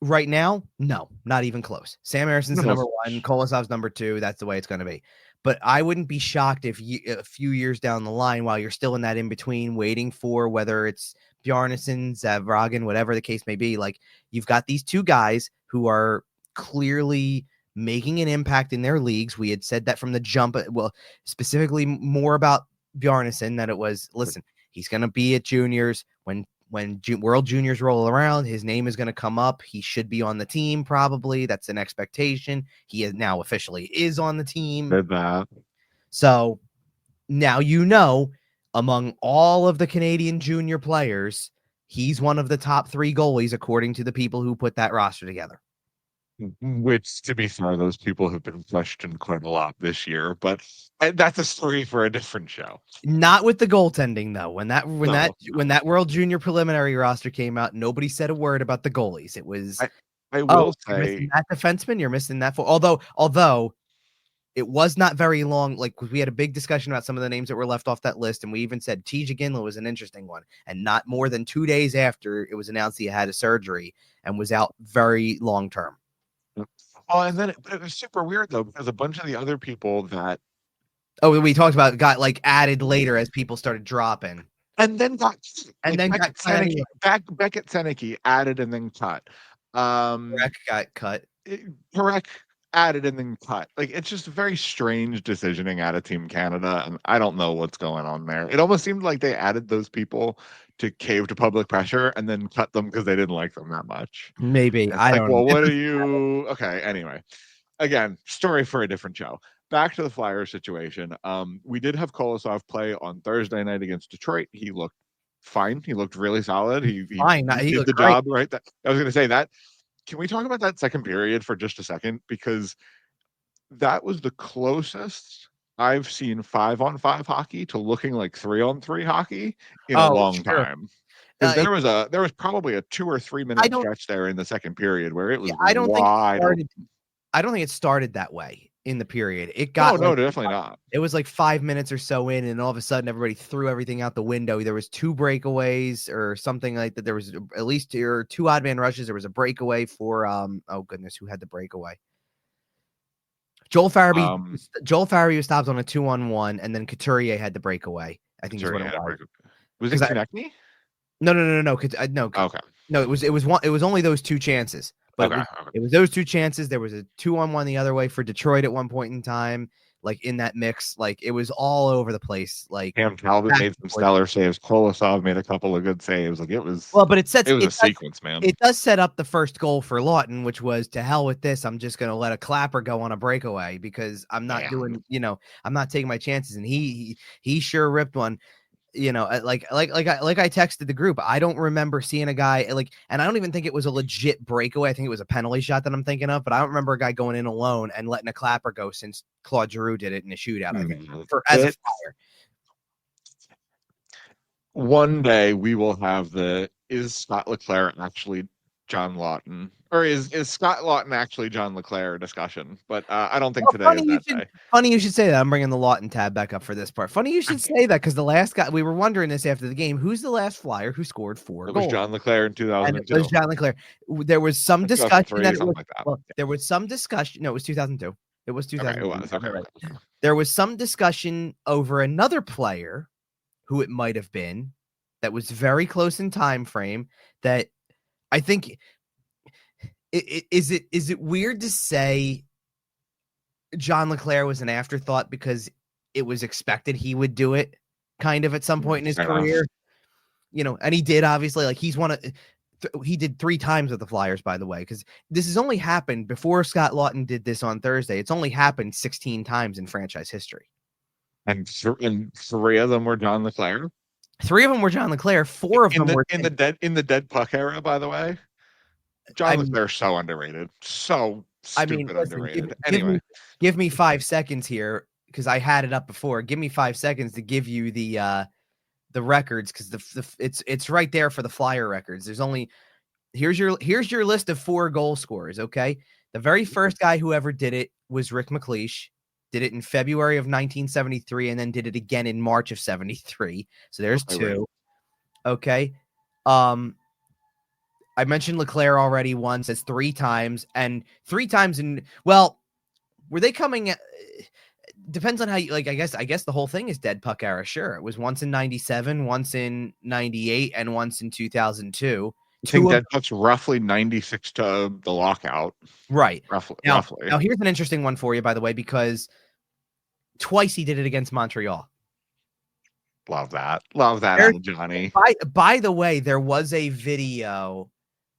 right now, no, not even close. Sam Harrison's the number 1, Kolosov's number 2. That's the way it's going to be. But I wouldn't be shocked if a few years down the line, while you're still in that in between, waiting for whether it's Bjarnason, Zavragin, whatever the case may be, like, you've got these 2 guys who are clearly making an impact in their leagues. We had said that from the jump. Well, specifically more about Bjarnason, that it was, listen, he's going to be at juniors when World Juniors roll around, his name is going to come up. He should be on the team, probably. That's an expectation. He is now officially is on the team. Did that. So now, among all of the Canadian junior players, he's one of the top 3 goalies according to the people who put that roster together. Which, to be fair, those people have been questioned quite a lot this year, but that's a story for a different show. Not with the goaltending, though. When that World Junior preliminary roster came out, nobody said a word about the goalies. It was, I will you're say, missing that defenseman, you're missing that. Although it was not very long. Like, we had a big discussion about some of the names that were left off that list, and we even said T.J. Ginla was an interesting one. And not more than 2 days after it was announced he had a surgery and was out very long term. Oh, and then it was super weird though, because a bunch of the other people that we talked about got, like, added later as people started dropping, and then got got cut anyway. Beckett Seneke added and then cut. Correct, got cut. Correct added and then cut. Like, it's just very strange decisioning out of Team Canada, and I don't know what's going on there. It almost seemed like they added those people to cave to public pressure and then cut them because they didn't like them that much. Maybe. I don't know. Well, what are you? Okay, anyway. Again, story for a different show. Back to the Flyers situation. We did have Kolosov play on Thursday night against Detroit. He looked fine. He looked really solid. He did the job right. I was going to say that. Can we talk about that second period for just a second? Because that was the closest I've seen 5-on-5 hockey to looking like 3-on-3 hockey in a long time. Because there was probably a 2 or 3 minute stretch there in the second period where it was wide open. I don't think it started that way in the period. It got no, definitely not. It was like 5 minutes or so in, and all of a sudden everybody threw everything out the window. There was 2 breakaways or something like that. There was at least 2 odd man rushes. There was a breakaway for oh goodness, who had the breakaway? Joel Farabee was stopped on a 2-on-1, and then Couturier had the breakaway. I think is what it was. Was it Konechny? No. No. Okay. No, it was only those 2 chances. But it was those 2 chances. There was a 2-on-1 the other way for Detroit at one point in time. Like, in that mix, like, it was all over the place. Like, Cam Talbot made some stellar saves. Kolosov made a couple of good saves. Like, it was but it was a sequence, man. It does set up the first goal for Laughton, which was, to hell with this. I'm just gonna let a clapper go on a breakaway because I'm not doing, I'm not taking my chances. And he sure ripped one. you know, I texted the group. I don't remember seeing a guy and I don't even think it was a legit breakaway. I think it was a penalty shot that I'm thinking of, but I don't remember a guy going in alone and letting a clapper go since Claude Giroux did it in a shootout. I think as a Flyer. One day we will have is Scott Leclaire actually John Laughton, or is Scott Laughton actually John Leclaire discussion? But I don't think today is that day. Funny you should say that. I'm bringing the Laughton tab back up for this part. Funny you should say that because the last guy, we were wondering this after the game. Who's the last Flyer who scored 4 goals? It was John Leclaire in 2002. And it was John Leclaire. There was some discussion that it was, there was some discussion. No, it was 2002. It was 2002. Okay, it was. Okay. Right. There was some discussion over another player who it might have been that was very close in time frame that I think is it weird to say John Leclaire was an afterthought because it was expected he would do it kind of at some point in his career, you know, and he did, obviously. Like he did 3 times with the Flyers, by the way, because this has only happened before Scott Laughton did this on Thursday. It's only happened 16 times in franchise history. And 3 of them were John Leclaire. 3 of them were John Leclaire. 4 of them were in the dead puck era, by the way. John Leclaire's so underrated. So stupid underrated. Anyway, give me 5 seconds here because I had it up before. Give me 5 seconds to give you the records because it's right there for the Flyer records. There's only here's your list of 4 goal scorers. Okay, the very first guy who ever did it was Rick McLeish. Did it in February of 1973 and then did it again in March of 73. So there's 2. Okay. I mentioned Leclaire already once. That's 3 times, and 3 times were they coming? Depends on how you I guess the whole thing is dead puck era. Sure, it was once in 97, once in 98, and once in 2002. I think dead puck's roughly 96 to the lockout. Right. Roughly. Now here's an interesting one for you, by the way, because twice he did it against Montreal. Love that, Johnny. By the way, there was a video.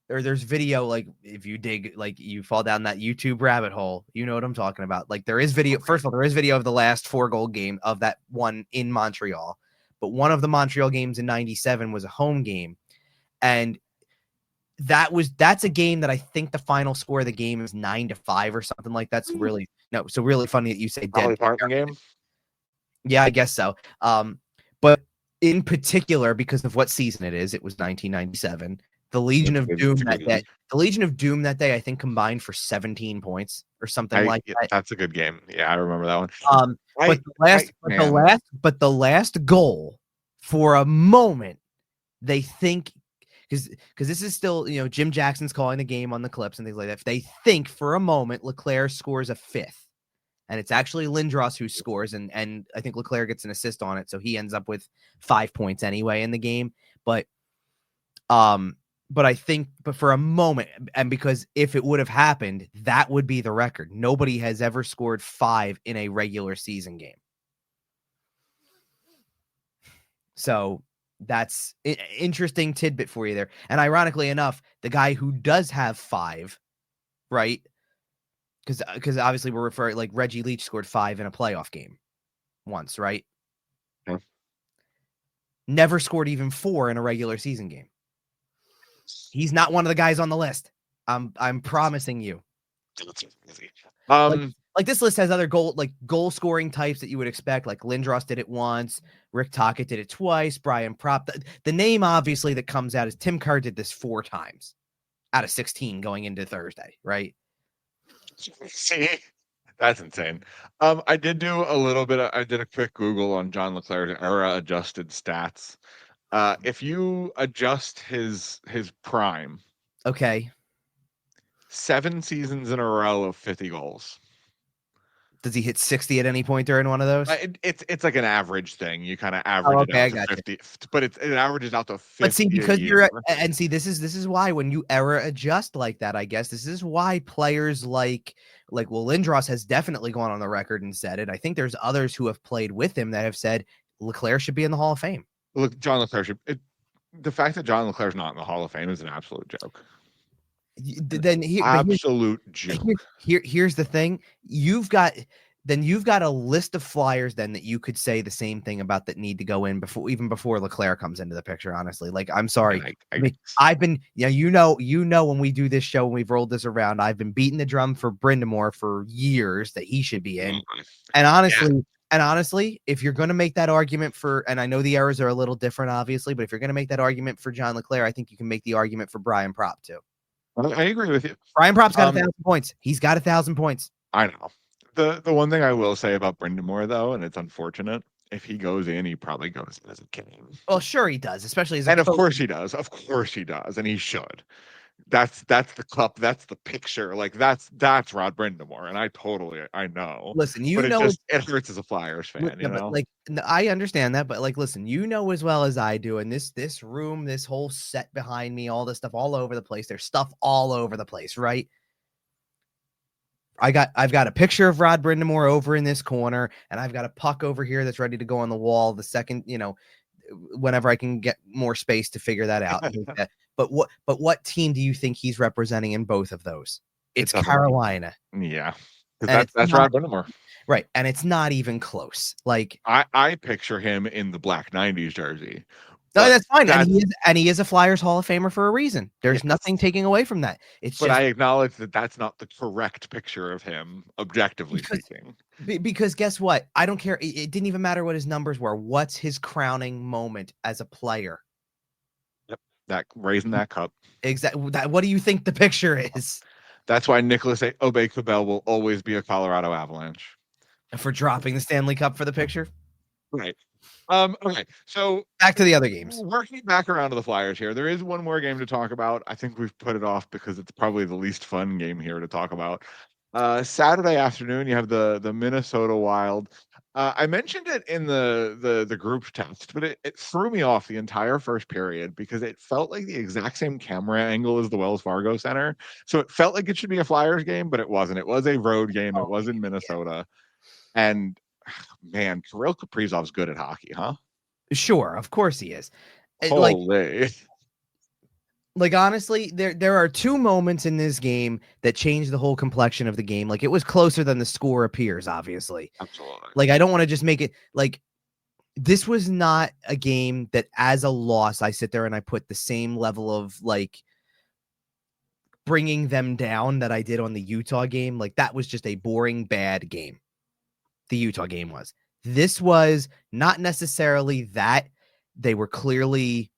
Or there's video, like if you dig, like you fall down that YouTube rabbit hole, you know what I'm talking about. Like there is video. First of all, there is video of the last 4-goal game of that one in Montreal, but one of the Montreal games in 97 was a home game. And that's a game that I think the final score of the game is 9-5 or something like that. So really funny that you say dead game. Yeah, I guess so. But in particular, because of what season it was 1997. The Legion of Doom that day, I think combined for 17 points or something like that. That's a good game. Yeah, I remember that one. But the last goal, for a moment, they think because this is still, you know, Jim Jackson's calling the game on the clips and things like that. If they think for a moment Leclaire scores a 5th, and it's actually Lindros who scores, and I think Leclaire gets an assist on it, so he ends up with 5 points anyway in the game. But I think, for a moment, and because if it would have happened, that would be the record. Nobody has ever scored 5 in a regular season game. So that's an interesting tidbit for you there. And ironically enough, the guy who does have 5, right? Because obviously we're referring, like Reggie Leach scored 5 in a playoff game once, right? Yeah. Never scored even 4 in a regular season game. He's not one of the guys on the list. I'm promising you. Like this list has other goal scoring types that you would expect. Like Lindros did it once, Rick Tocchet did it twice, Brian Propp. The name obviously that comes out is Tim Kerr did this 4 times out of 16 going into Thursday, right? See, that's insane. I did do a little bit. I did a quick Google on John Leclaire's era adjusted stats. If you adjust his prime, okay, 7 seasons in a row of 50 goals. Does he hit 60 at any point during one of those? It's like an average thing. You kind of average it out to 50, but it averages out to 50. But see, because this is why when you era adjust like that, I guess this is why players like Lindros has definitely gone on the record and said it. I think there's others who have played with him that have said Leclaire should be in the Hall of Fame. Look, John Leclaire the fact that John Leclaire's not in the Hall of Fame is an absolute joke. Then absolute joke. Here's the thing. You've got then you've got a list of Flyers then that you could say the same thing about that need to go in before Leclerc comes into the picture. Honestly, like I'm sorry, I've been when we do this show and we've rolled this around, I've been beating the drum for Brindamore for years that he should be in, and honestly, if you're going to make that argument for, and I know the errors are a little different, obviously, but if you're going to make that argument for John Leclerc, I think you can make the argument for Brian Propp too. I agree with you. Brian Propp's got 1,000 points. He's got 1,000 points. I know. The one thing I will say about Brindamore, though, and it's unfortunate, if he goes in, he probably goes in as a king. Well, sure he does, especially as a and of course he does. Of course he does, and he should. That's the cup. That's the picture. Like that's Rod Brindamore, and I know. Listen, it hurts as a Flyers fan. But like I understand that, but like, listen, you know as well as I do, and this room, this whole set behind me, all this stuff all over the place. There's stuff all over the place, right? I've got a picture of Rod Brindamore over in this corner, and I've got a puck over here that's ready to go on the wall. The second, whenever I can get more space to figure that out. But what team do you think he's representing in both of those? It's Carolina. Yeah, that's Rod Brindamore, right? And it's not even close. Like I picture him in the black '90s jersey. No, that's fine. And he is a Flyers Hall of Famer for a reason. There's nothing taking away from that. I acknowledge that that's not the correct picture of him, objectively speaking. Because guess what? I don't care. It didn't even matter what his numbers were. What's his crowning moment as a player? Yep, that raising that cup. Exactly. What do you think the picture is? That's why Nicholas Obey-Cabell will always be a Colorado Avalanche. For dropping the Stanley Cup for the picture? Right. Okay, so back to the other games. Working back around to the Flyers here, there is one more game to talk about. I think we've put it off because it's probably the least fun game here to talk about. Saturday afternoon, you have the Minnesota Wild. I mentioned it in the group text, but it threw me off the entire first period because it felt like the exact same camera angle as the Wells Fargo Center. So it felt like it should be a Flyers game, but it wasn't. It was a road game. It was in Minnesota. Yeah. And man, Kirill Kaprizov's good at hockey, huh? Sure, of course he is. Holy. Like honestly, there are two moments in this game that changed the whole complexion of the game. Like it was closer than the score appears, obviously. Absolutely. Like I don't want to just make it like this was not a game that as a loss I sit there and I put the same level of like bringing them down that I did on the Utah game. Like that was just a boring, bad game. The Utah game was. This was not necessarily that. They were clearly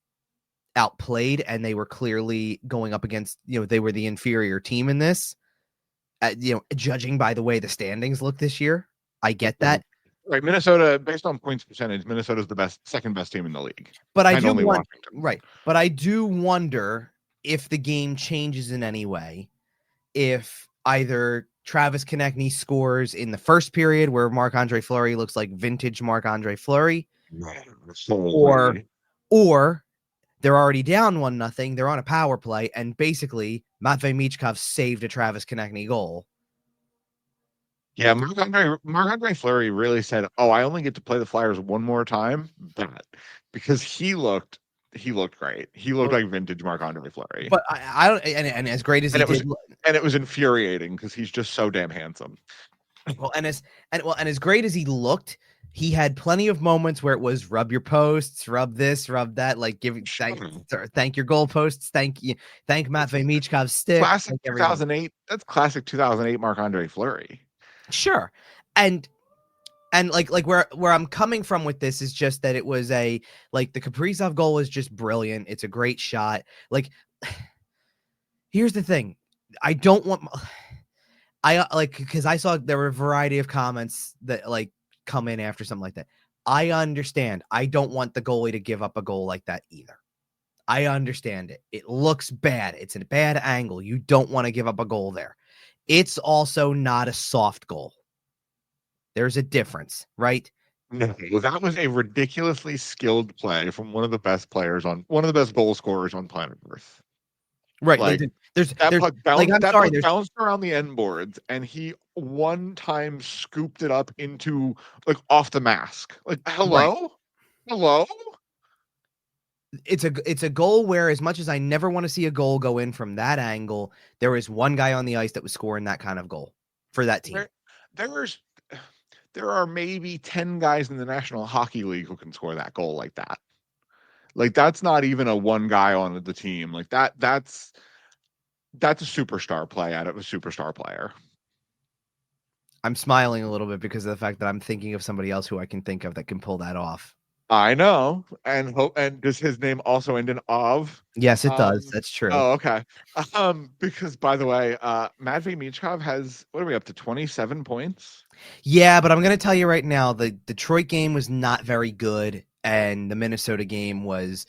outplayed and they were clearly going up against, they were the inferior team in this. Judging by the way the standings look this year, I get that. Right, Minnesota, based on points percentage, Minnesota's the second best team in the league. But I do wonder if the game changes in any way. If either Travis Konechny scores in the first period where Marc-Andre Fleury looks like vintage Marc-Andre Fleury, or they're already down 1-0. They're on a power play, and basically Matvei Michkov saved a Travis Konechny goal. Yeah, Marc-Andre Fleury really said, "Oh, I only get to play the Flyers one more time," because he looked great. He looked like vintage Marc-Andre Fleury. But I don't, and as great as he did, and it was infuriating because he's just so damn handsome. Well, and as great as he looked, he had plenty of moments where it was rub your posts, rub this, rub that, like thank your goal posts, thank Matvei Michkov's stick. Classic 2008. That's classic 2008 Marc-Andre Fleury. Sure, and like where I'm coming from with this is just that it was the Kaprizov goal was just brilliant. It's a great shot. Like, here's the thing. I don't want because I saw there were a variety of comments that like come in after something like that. I understand. I don't want the goalie to give up a goal like that either. I understand it. It looks bad. It's a bad angle. You don't want to give up a goal there. It's also not a soft goal. There's a difference, right? No, that was a ridiculously skilled play from one of the best goal scorers on planet Earth. Right. That puck bounced around the end boards, and he one time scooped it up into off the mask. Like, hello? Right. Hello? It's a goal where, as much as I never want to see a goal go in from that angle, there is one guy on the ice that was scoring that kind of goal for that team. there are maybe 10 guys in the National Hockey League who can score that goal like that. Like that's not even a one guy on the team. Like that's a superstar play out of a superstar player. I'm smiling a little bit because of the fact that I'm thinking of somebody else who I can think of that can pull that off. I know. And does his name also end in of? Yes, it does. That's true. Oh, okay. Because by the way, Matvei Michkov has, what are we up to, 27 points? Yeah, but I'm going to tell you right now, the Detroit game was not very good, and the Minnesota game was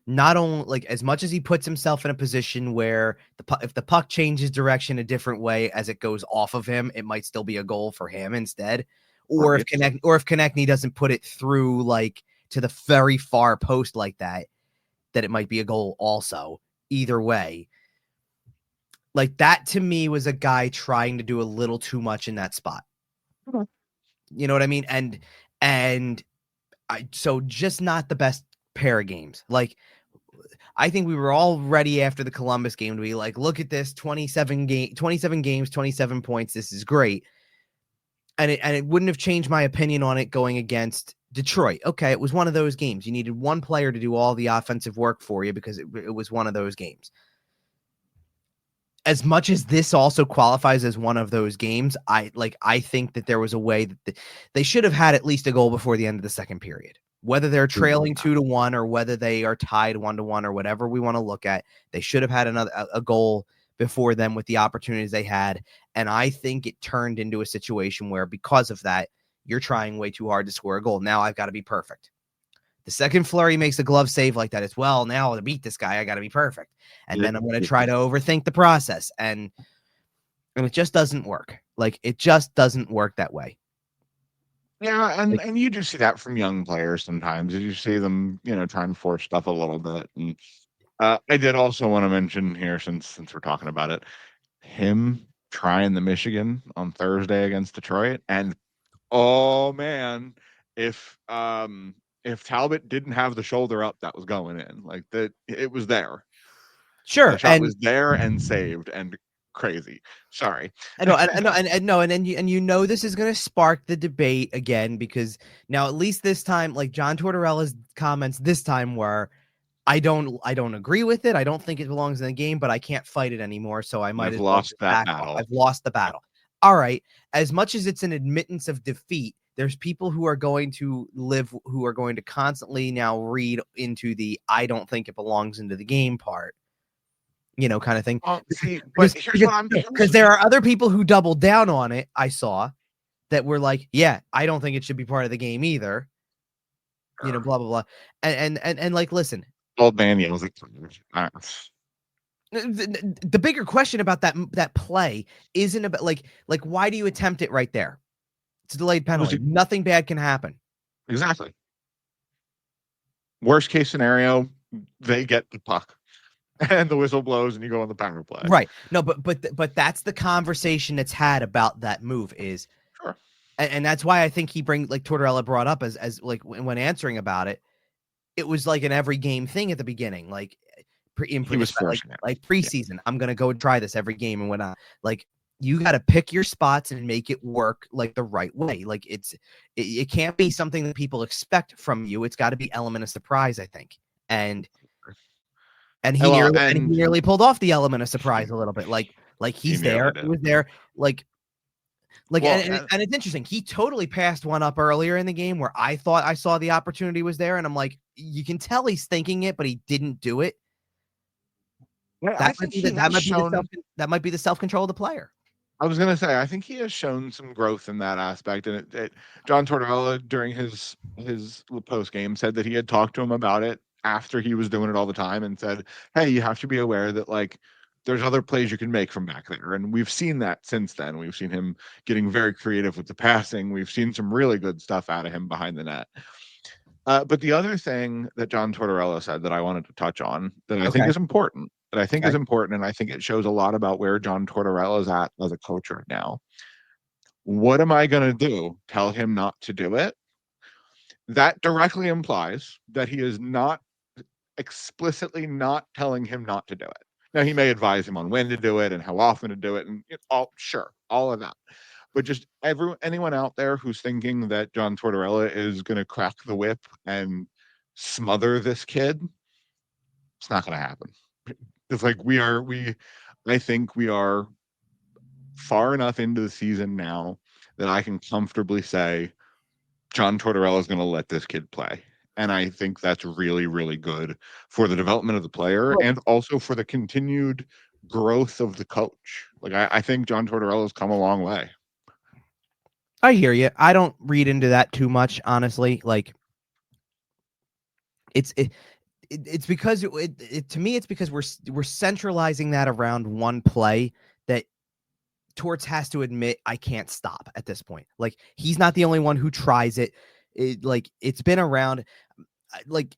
not only like as much as he puts himself in a position where if the puck changes direction a different way as it goes off of him, it might still be a goal for him instead. Or Right. if Konechny doesn't put it through like to the very far post like that it might be a goal also. Either way, like that to me was a guy trying to do a little too much in that spot. Okay. You know what I mean? And so just not the best pair of games. Like I think we were all ready after the Columbus game to be like, look at this 27 games, 27 points. This is great. And it wouldn't have changed my opinion on it going against Detroit. Okay, it was one of those games. You needed one player to do all the offensive work for you because it was one of those games. As much as this also qualifies as one of those games, I think that there was a way that they should have had at least a goal before the end of the second period. Whether they're trailing 2-1 or whether they are tied 1-1 or whatever we want to look at, they should have had a goal before them with the opportunities they had. And I think it turned into a situation where because of that, you're trying way too hard to score a goal. Now I've got to be perfect. The second Fleury makes a glove save like that as well. Now to beat this guy, I got to be perfect. And then I'm going to try to overthink the process. And it just doesn't work. Like, it just doesn't work that way. Yeah, and you do see that from young players sometimes. You see them, trying to force stuff a little bit. And I did also want to mention here, since we're talking about it, him trying the Michigan on Thursday against Detroit. And oh man, if Talbot didn't have the shoulder up, that was going in. Like that, it was there. Sure. The shot was there and saved and crazy. Sorry. I know, and this is going to spark the debate again because now at least this time, like John Tortorella's comments this time were, I don't agree with it. I don't think it belongs in the game, but I can't fight it anymore. So I might I've as well lost that battle. I've lost the battle. All right. As much as it's an admittance of defeat, there's people who are going to constantly now read into the I don't think it belongs into the game part. Kind of thing. Because there are other people who doubled down on it. I saw that were like, yeah, I don't think it should be part of the game either. Blah blah blah, and like, listen, old man yells at the bigger question about that play isn't about like why do you attempt it right there? It's a delayed penalty. Nothing bad can happen. Exactly. Worst case scenario, they get the puck. And the whistle blows and you go on the power play. Right. No, but that's the conversation that's had about that move is sure. And that's why I think Tortorella brought up as like when answering about it, it was like an every game thing at the beginning, like he was like preseason. Yeah. I'm gonna go try this every game and whatnot. Like you got to pick your spots and make it work like the right way. Like it can't be something that people expect from you. It's got to be element of surprise, I think. And he nearly pulled off the element of surprise a little bit. Like he's there, he was there, and it's interesting. He totally passed one up earlier in the game where I thought I saw the opportunity was there, and I'm like, you can tell he's thinking it, but he didn't do it. Yeah, that might be the self-control of the player. I was going to say, I think he has shown some growth in that aspect. And John Tortorella, during his post game, said that he had talked to him about it after he was doing it all the time and said, hey, you have to be aware that like there's other plays you can make from back there. And we've seen that since then. We've seen him getting very creative with the passing. We've seen some really good stuff out of him behind the net. But the other thing that John Tortorella said that I wanted to touch on that I think is important, and I think it shows a lot about where John Tortorella is at as a coach right now. What am I going to do? Tell him not to do it? That directly implies that he is not explicitly not telling him not to do it. Now, he may advise him on when to do it and how often to do it, and all of that. But just anyone out there who's thinking that John Tortorella is going to crack the whip and smother this kid, it's not going to happen. It's like I think we are far enough into the season now that I can comfortably say John Tortorella is going to let this kid play. And I think that's really, really good for the development of the player and also for the continued growth of the coach. Like, I think John Tortorella has come a long way. I hear you. I don't read into that too much, honestly. Like, it's because to me, it's because we're centralizing that around one play that Torts has to admit I can't stop at this point. Like, he's not the only one who tries it. It's been around, like,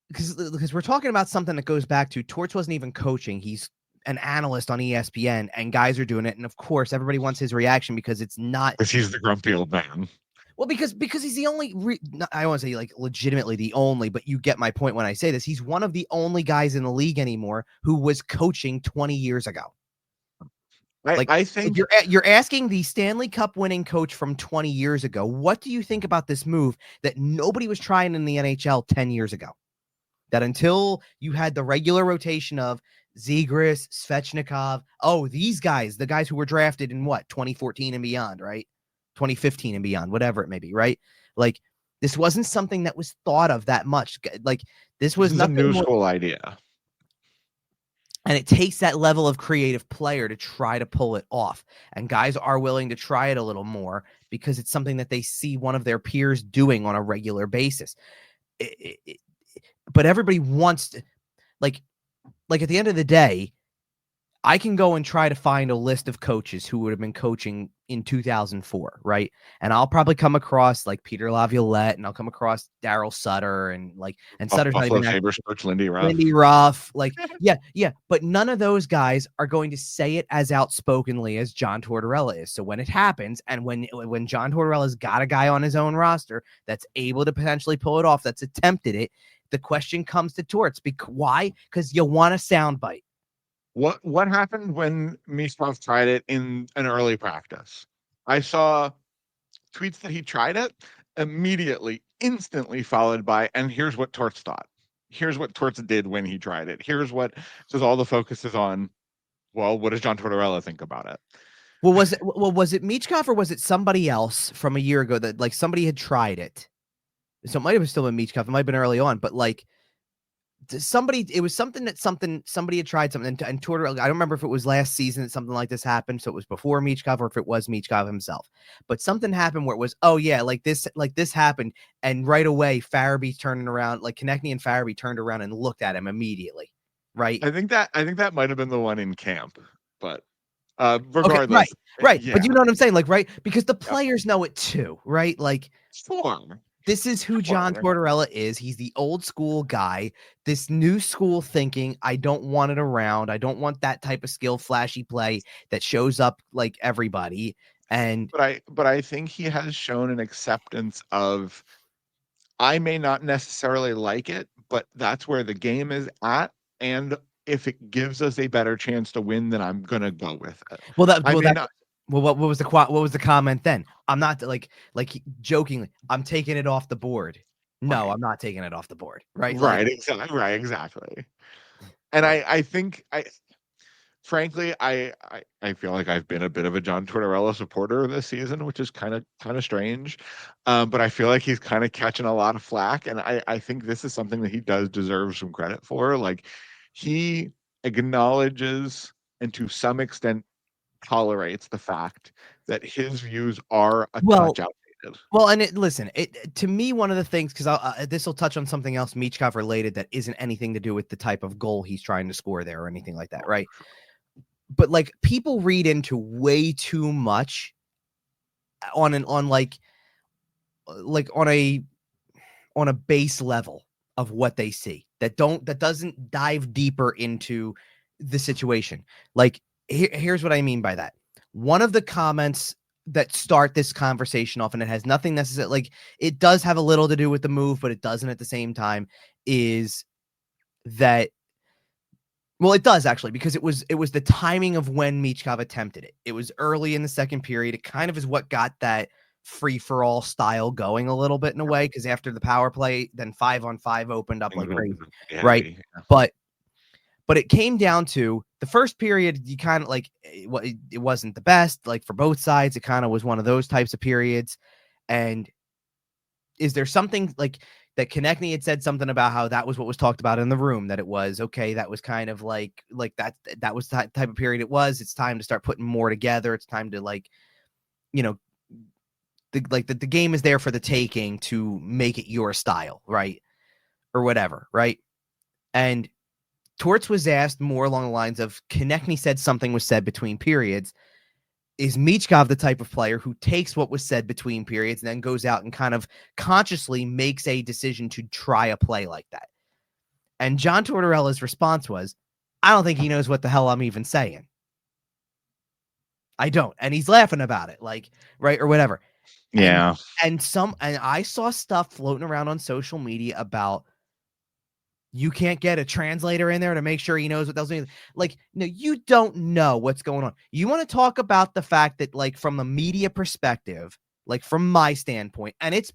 because we're talking about something that goes back to Torts wasn't even coaching. He's an analyst on ESPN, and guys are doing it. And of course, everybody wants his reaction because it's not. Because he's the grumpy old man. Well, because he's the only. I don't want to say like legitimately the only, but you get my point when I say this. He's one of the only guys in the league anymore who was coaching 20 years ago. I think you're asking the Stanley Cup winning coach from 20 years ago, what do you think about this move that nobody was trying in the NHL 10 years ago? That until you had the regular rotation of Zegras, Svechnikov, these guys, the guys who were drafted in 2014 and beyond, right? 2015 and beyond, whatever it may be, right? Like, this wasn't something that was thought of that much. Like, this was a new school idea. And it takes that level of creative player to try to pull it off. And guys are willing to try it a little more because it's something that they see one of their peers doing on a regular basis. But everybody wants to, like at the end of the day, I can go and try to find a list of coaches who would have been coaching in 2004, right? And I'll probably come across like Peter Laviolette, and I'll come across Daryl Sutter, and Sutter's not even Lindy Ruff. Like, yeah. But none of those guys are going to say it as outspokenly as John Tortorella is. So when it happens, and when John Tortorella's got a guy on his own roster that's able to potentially pull it off, that's attempted it, the question comes to Torts. Why? Because you want a soundbite. What happened when Michkov tried it in an early practice? I saw tweets that he tried it immediately, instantly followed by, and here's what Torts thought. Here's what Torts did when he tried it. Here's what, because all the focus is on, well, what does John Tortorella think about it? Well, was it Michkov or was it somebody else from a year ago that like somebody had tried it? So it might have still been Michkov. It might have been early on, but like, somebody had tried something, and Tortorella, I don't remember if it was last season that something like this happened, so it was before Michkov, or if it was Michkov himself, but something happened where it was, like this happened, and right away Farabee turning around, like Konechny and Farabee turned around and looked at him immediately, right? I think that might have been the one in camp, but regardless, okay, right. Yeah. But you know what I'm saying, like, right, because the players know it too, right? Like, sure. This is who John Tortorella is. He's the old school guy. This new school thinking, I don't want it around. I don't want that type of skill, flashy play that shows up like everybody. But I think he has shown an acceptance of, I may not necessarily like it, but that's where the game is at. And if it gives us a better chance to win, then I'm gonna go with it. Well, what was the comment then? I'm not like jokingly, I'm taking it off the board. No, right. I'm not taking it off the board. Right. Right. Exactly. And I think frankly, I feel like I've been a bit of a John Tortorella supporter this season, which is kind of strange. But I feel like he's kind of catching a lot of flack. And I think this is something that he does deserve some credit for. Like, he acknowledges and to some extent tolerates the fact that his views are a touch outdated. Well, and to me, one of the things, because this will touch on something else Michkov related that isn't anything to do with the type of goal he's trying to score there or anything like that, right? But like, people read into way too much on a base level of what they see that doesn't dive deeper into the situation. Like, here's what I mean by that. One of the comments that start this conversation off, and it has nothing necessarily, like, it does have a little to do with the move, but it doesn't at the same time, is that Well, it does actually, because it was the timing of when Michkov attempted it. It was early in the second period. It kind of is what got that free for all style going a little bit in a way, because after the power play, then 5-on-5 opened up like crazy, right? But it came down to the first period. You kind of like it wasn't the best, like for both sides. It kind of was one of those types of periods. And is there something like that Konechny had said something about how that was what was talked about in the room, that it was okay, that was kind of like that was the type of period it was. It's time to start putting more together. It's time to, like, you know, the game is there for the taking to make it your style, right? Or whatever, right? And Torts was asked more along the lines of, Konechny said something was said between periods. Is Michkov the type of player who takes what was said between periods and then goes out and kind of consciously makes a decision to try a play like that? And John Tortorella's response was, I don't think he knows what the hell I'm even saying. I don't. And he's laughing about it, like, right, or whatever. Yeah. And I saw stuff floating around on social media about, you can't get a translator in there to make sure he knows what those mean. Like, no, you don't know what's going on. You want to talk about the fact that, like, from a media perspective, like from my standpoint, and it's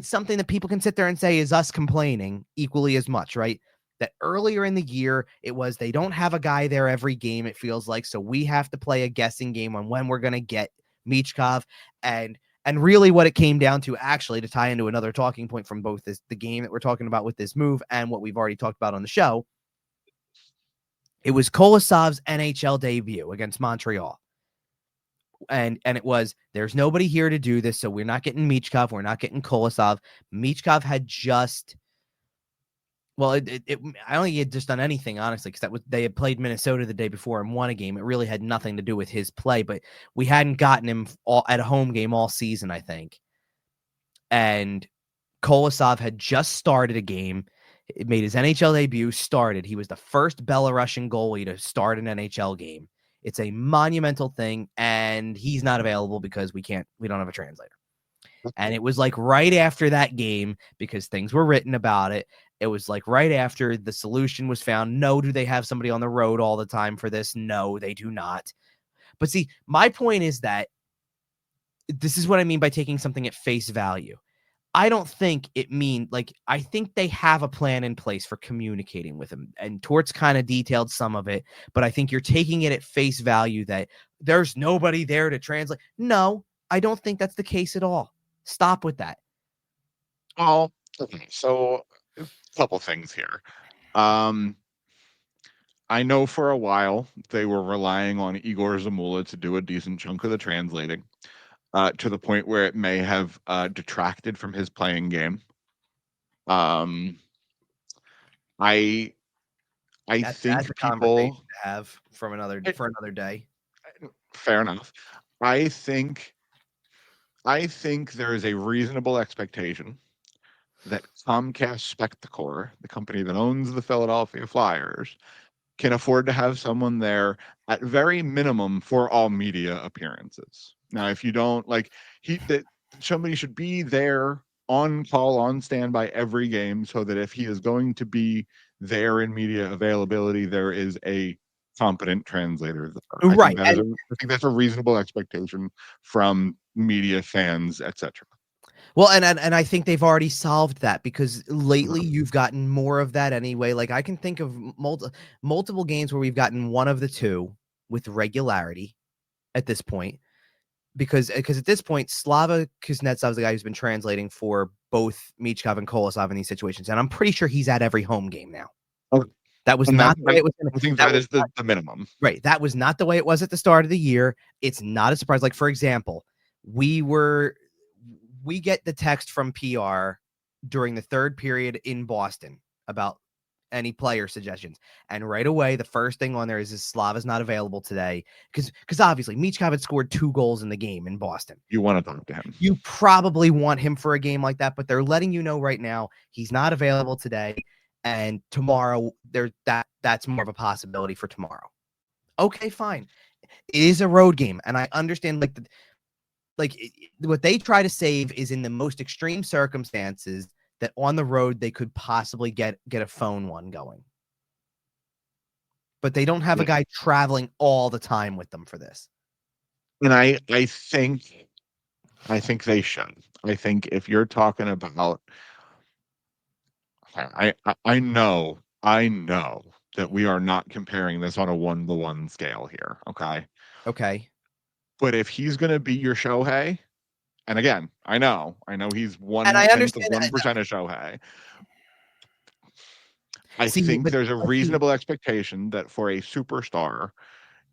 something that people can sit there and say is us complaining equally as much, right? That earlier in the year, it was they don't have a guy there every game, it feels like, so we have to play a guessing game on when we're going to get Michkov. And really what it came down to, actually, to tie into another talking point from both the game that we're talking about with this move and what we've already talked about on the show, it was Kolosov's NHL debut against Montreal. And it was, there's nobody here to do this, so we're not getting Michkov, we're not getting Kolosov. Michkov had just, well, I don't think he had just done anything, honestly, because they had played Minnesota the day before and won a game. It really had nothing to do with his play, but we hadn't gotten him at a home game all season, I think. And Kolosov had just started a game. It made his NHL debut, started. He was the first Belarusian goalie to start an NHL game. It's a monumental thing, and he's not available because we don't have a translator. And it was like right after that game, because things were written about it. It was like right after the solution was found. No, do they have somebody on the road all the time for this? No, they do not. But see, my point is that this is what I mean by taking something at face value. I don't think I think they have a plan in place for communicating with him. And Torts kind of detailed some of it, but I think you're taking it at face value that there's nobody there to translate. No, I don't think that's the case at all. Stop with that. Well, okay, so a couple things here. I know for a while they were relying on Igor Zamula to do a decent chunk of the translating, to the point where it may have detracted from his playing game. Um, I That's think a conversation people to have for another day. fair enough. I think there is a reasonable expectation that Comcast Spectacor, the company that owns the Philadelphia Flyers, can afford to have someone there at very minimum for all media appearances. Now, if you don't like, somebody should be there on call, on standby every game, so that if he is going to be there in media availability, there is a competent translator there. Right. I think that's a reasonable expectation from media fans, etc. Well, and I think they've already solved that, because lately you've gotten more of that anyway. Like, I can think of multiple games where we've gotten one of the two with regularity at this point, because at this point, Slava Kuznetsov's the guy who's been translating for both Michkov and Kolosov in these situations, and I'm pretty sure he's at every home game now. Okay. That was And not the way it was. I think that is the minimum. Right. That was not the way it was at the start of the year. It's not a surprise. Like, for example, we get the text from PR during the third period in Boston about any player suggestions. And right away, the first thing on there is Slava's not available today. Because obviously, Michkov had scored 2 goals in the game in Boston. You want to talk to him. You probably want him for a game like that, but they're letting you know right now he's not available today. And tomorrow, that's more of a possibility for tomorrow. Okay, fine. It is a road game, and I understand what they try to save is in the most extreme circumstances that on the road they could possibly get a phone one going. but they don't have a guy traveling all the time with them for this. And I think they should. I think if you're talking about, I know that we are not comparing this on a 1-to-1 scale here, okay? Okay. But if he's going to be your Shohei, and again, I know he's And I 1/10 of understand. 1% of Shohei. I See, think there's a reasonable expectation that for a superstar,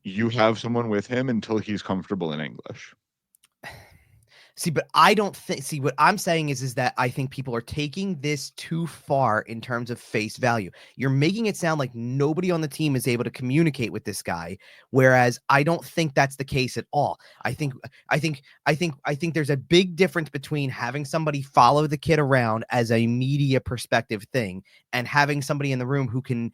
you have someone with him until he's comfortable in English. See, but I don't think. See, what I'm saying is that I think people are taking this too far in terms of face value. You're making it sound like nobody on the team is able to communicate with this guy, whereas I don't think that's the case at all. I think there's a big difference between having somebody follow the kid around as a media perspective thing and having somebody in the room who can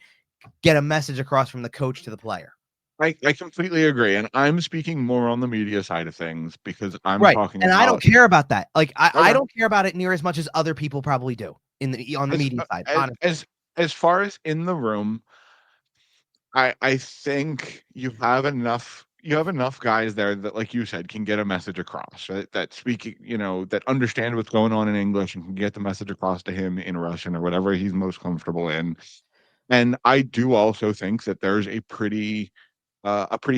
get a message across from the coach to the player. I completely agree. And I'm speaking more on the media side of things because I'm Right. talking And I don't about care about that. Like I okay. don't care about it near as much as other people probably do on the media side. Honestly. As far as in the room, I think you have enough guys there that, like you said, can get a message across, right? That speak, that understand what's going on in English and can get the message across to him in Russian or whatever he's most comfortable in. And I do also think that there's a pretty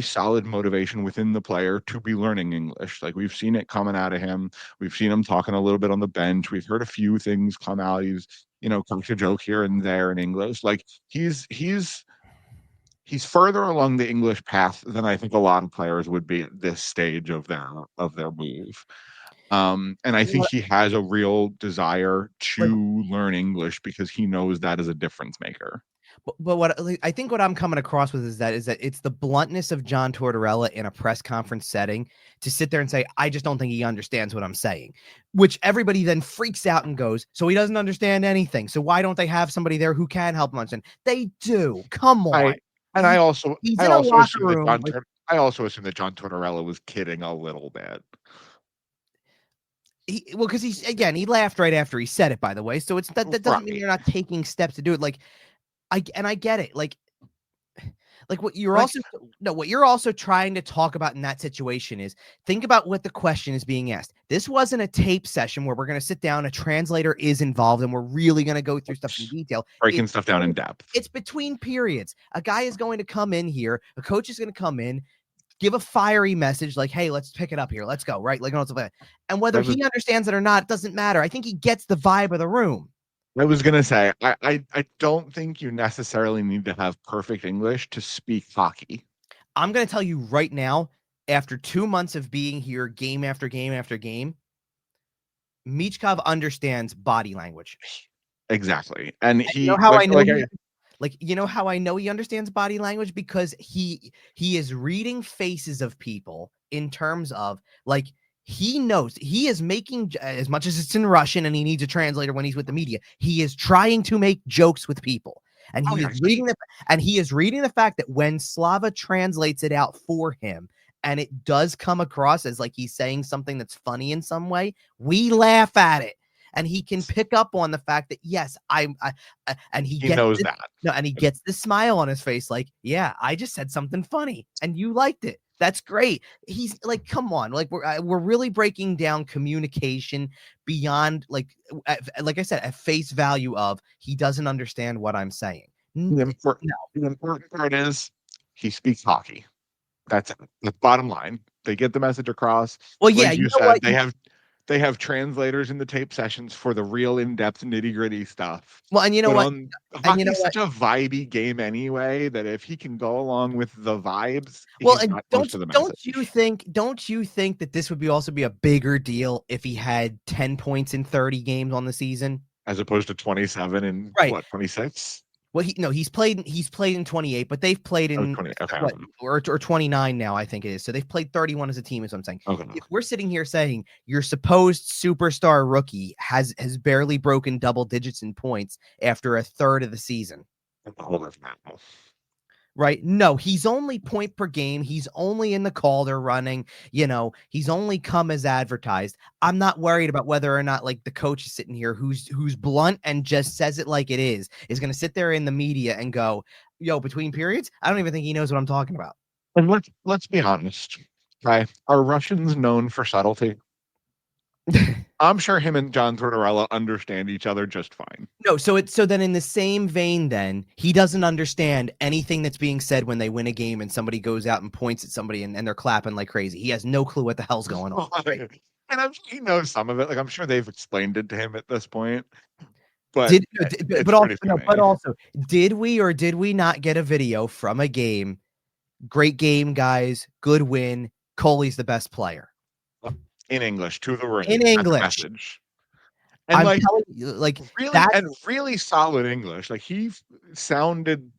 solid motivation within the player to be learning English. Like we've seen it coming out of him. We've seen him talking a little bit on the bench. We've heard a few things come out. He's, coach a joke here and there in English. Like he's further along the English path than I think a lot of players would be at this stage of their move. And I think he has a real desire to learn English because he knows that is a difference maker. But what I think what I'm coming across with is that it's the bluntness of John Tortorella in a press conference setting to sit there and say, I just don't think he understands what I'm saying, which everybody then freaks out and goes, so he doesn't understand anything. So why don't they have somebody there who can help him understand? They do. Come on. I also he's in a locker assume room. I also assume that John Tortorella was kidding a little bit. Because he laughed right after he said it, by the way. So that doesn't mean you're not taking steps to do it. Like, I get it. Like what you're also trying to talk about in that situation is think about what the question is being asked. This wasn't a tape session where we're going to sit down, a translator is involved, and we're really going to go through stuff in detail. Breaking stuff down in depth. It's between periods. A guy is going to come in here, a coach is going to come in, give a fiery message like, hey, let's pick it up here. Let's go, right? Like, and whether he understands it or not, it doesn't matter. I think he gets the vibe of the room. I was going to say, I don't think you necessarily need to have perfect English to speak hockey. I'm going to tell you right now, after 2 months of being here, game after game after game, Michkov understands body language. Exactly. And he, you know how I know he understands body language? Because he is reading faces of people in terms of, like, he knows he is making, as much as it's in Russian and he needs a translator when he's with the media, he is trying to make jokes with people. And he is reading the fact that when Slava translates it out for him and it does come across as like he's saying something that's funny in some way, we laugh at it. And he can pick up on the fact that, yes, and he knows that. No, and he gets the smile on his face, like, yeah, I just said something funny and you liked it. That's great. He's like, come on, like we're really breaking down communication beyond, like I said, at face value of he doesn't understand what I'm saying. The important part is he speaks hockey. That's it. The bottom line. They get the message across. Well, yeah, like you said, they have translators in the tape sessions for the real in-depth nitty-gritty stuff. Well, and you know what? Hockey is such a vibey game anyway that if he can go along with the vibes, well, and don't you think that this would also be a bigger deal if he had 10 points in 30 games on the season as opposed to 27 and 26? Well, he's played in 28, but they've played in 20, okay. or 29 now, I think it is. So they've played 31 as a team, is what I'm saying. Okay. If we're sitting here saying your supposed superstar rookie has barely broken double digits in points after a third of the season. right? No, he's only point per game. He's only in the call they're running. He's only come as advertised. I'm not worried about whether or not like the coach is sitting here who's blunt and just says it like it is going to sit there in the media and go, yo, between periods, I don't even think he knows what I'm talking about. And let's be honest. Okay. Are Russians known for subtlety? I'm sure him and John Tortorella understand each other just fine. No, so then in the same vein, then he doesn't understand anything that's being said when they win a game and somebody goes out and points at somebody and they're clapping like crazy. He has no clue what the hell's going on. Right? And he knows some of it. Like I'm sure they've explained it to him at this point. But but also, did we or did we not get a video from a game? Great game, guys. Good win. Coley's the best player. In English, to the ring. In English. Message. And I'm telling you, like really, and really solid English. Like he sounded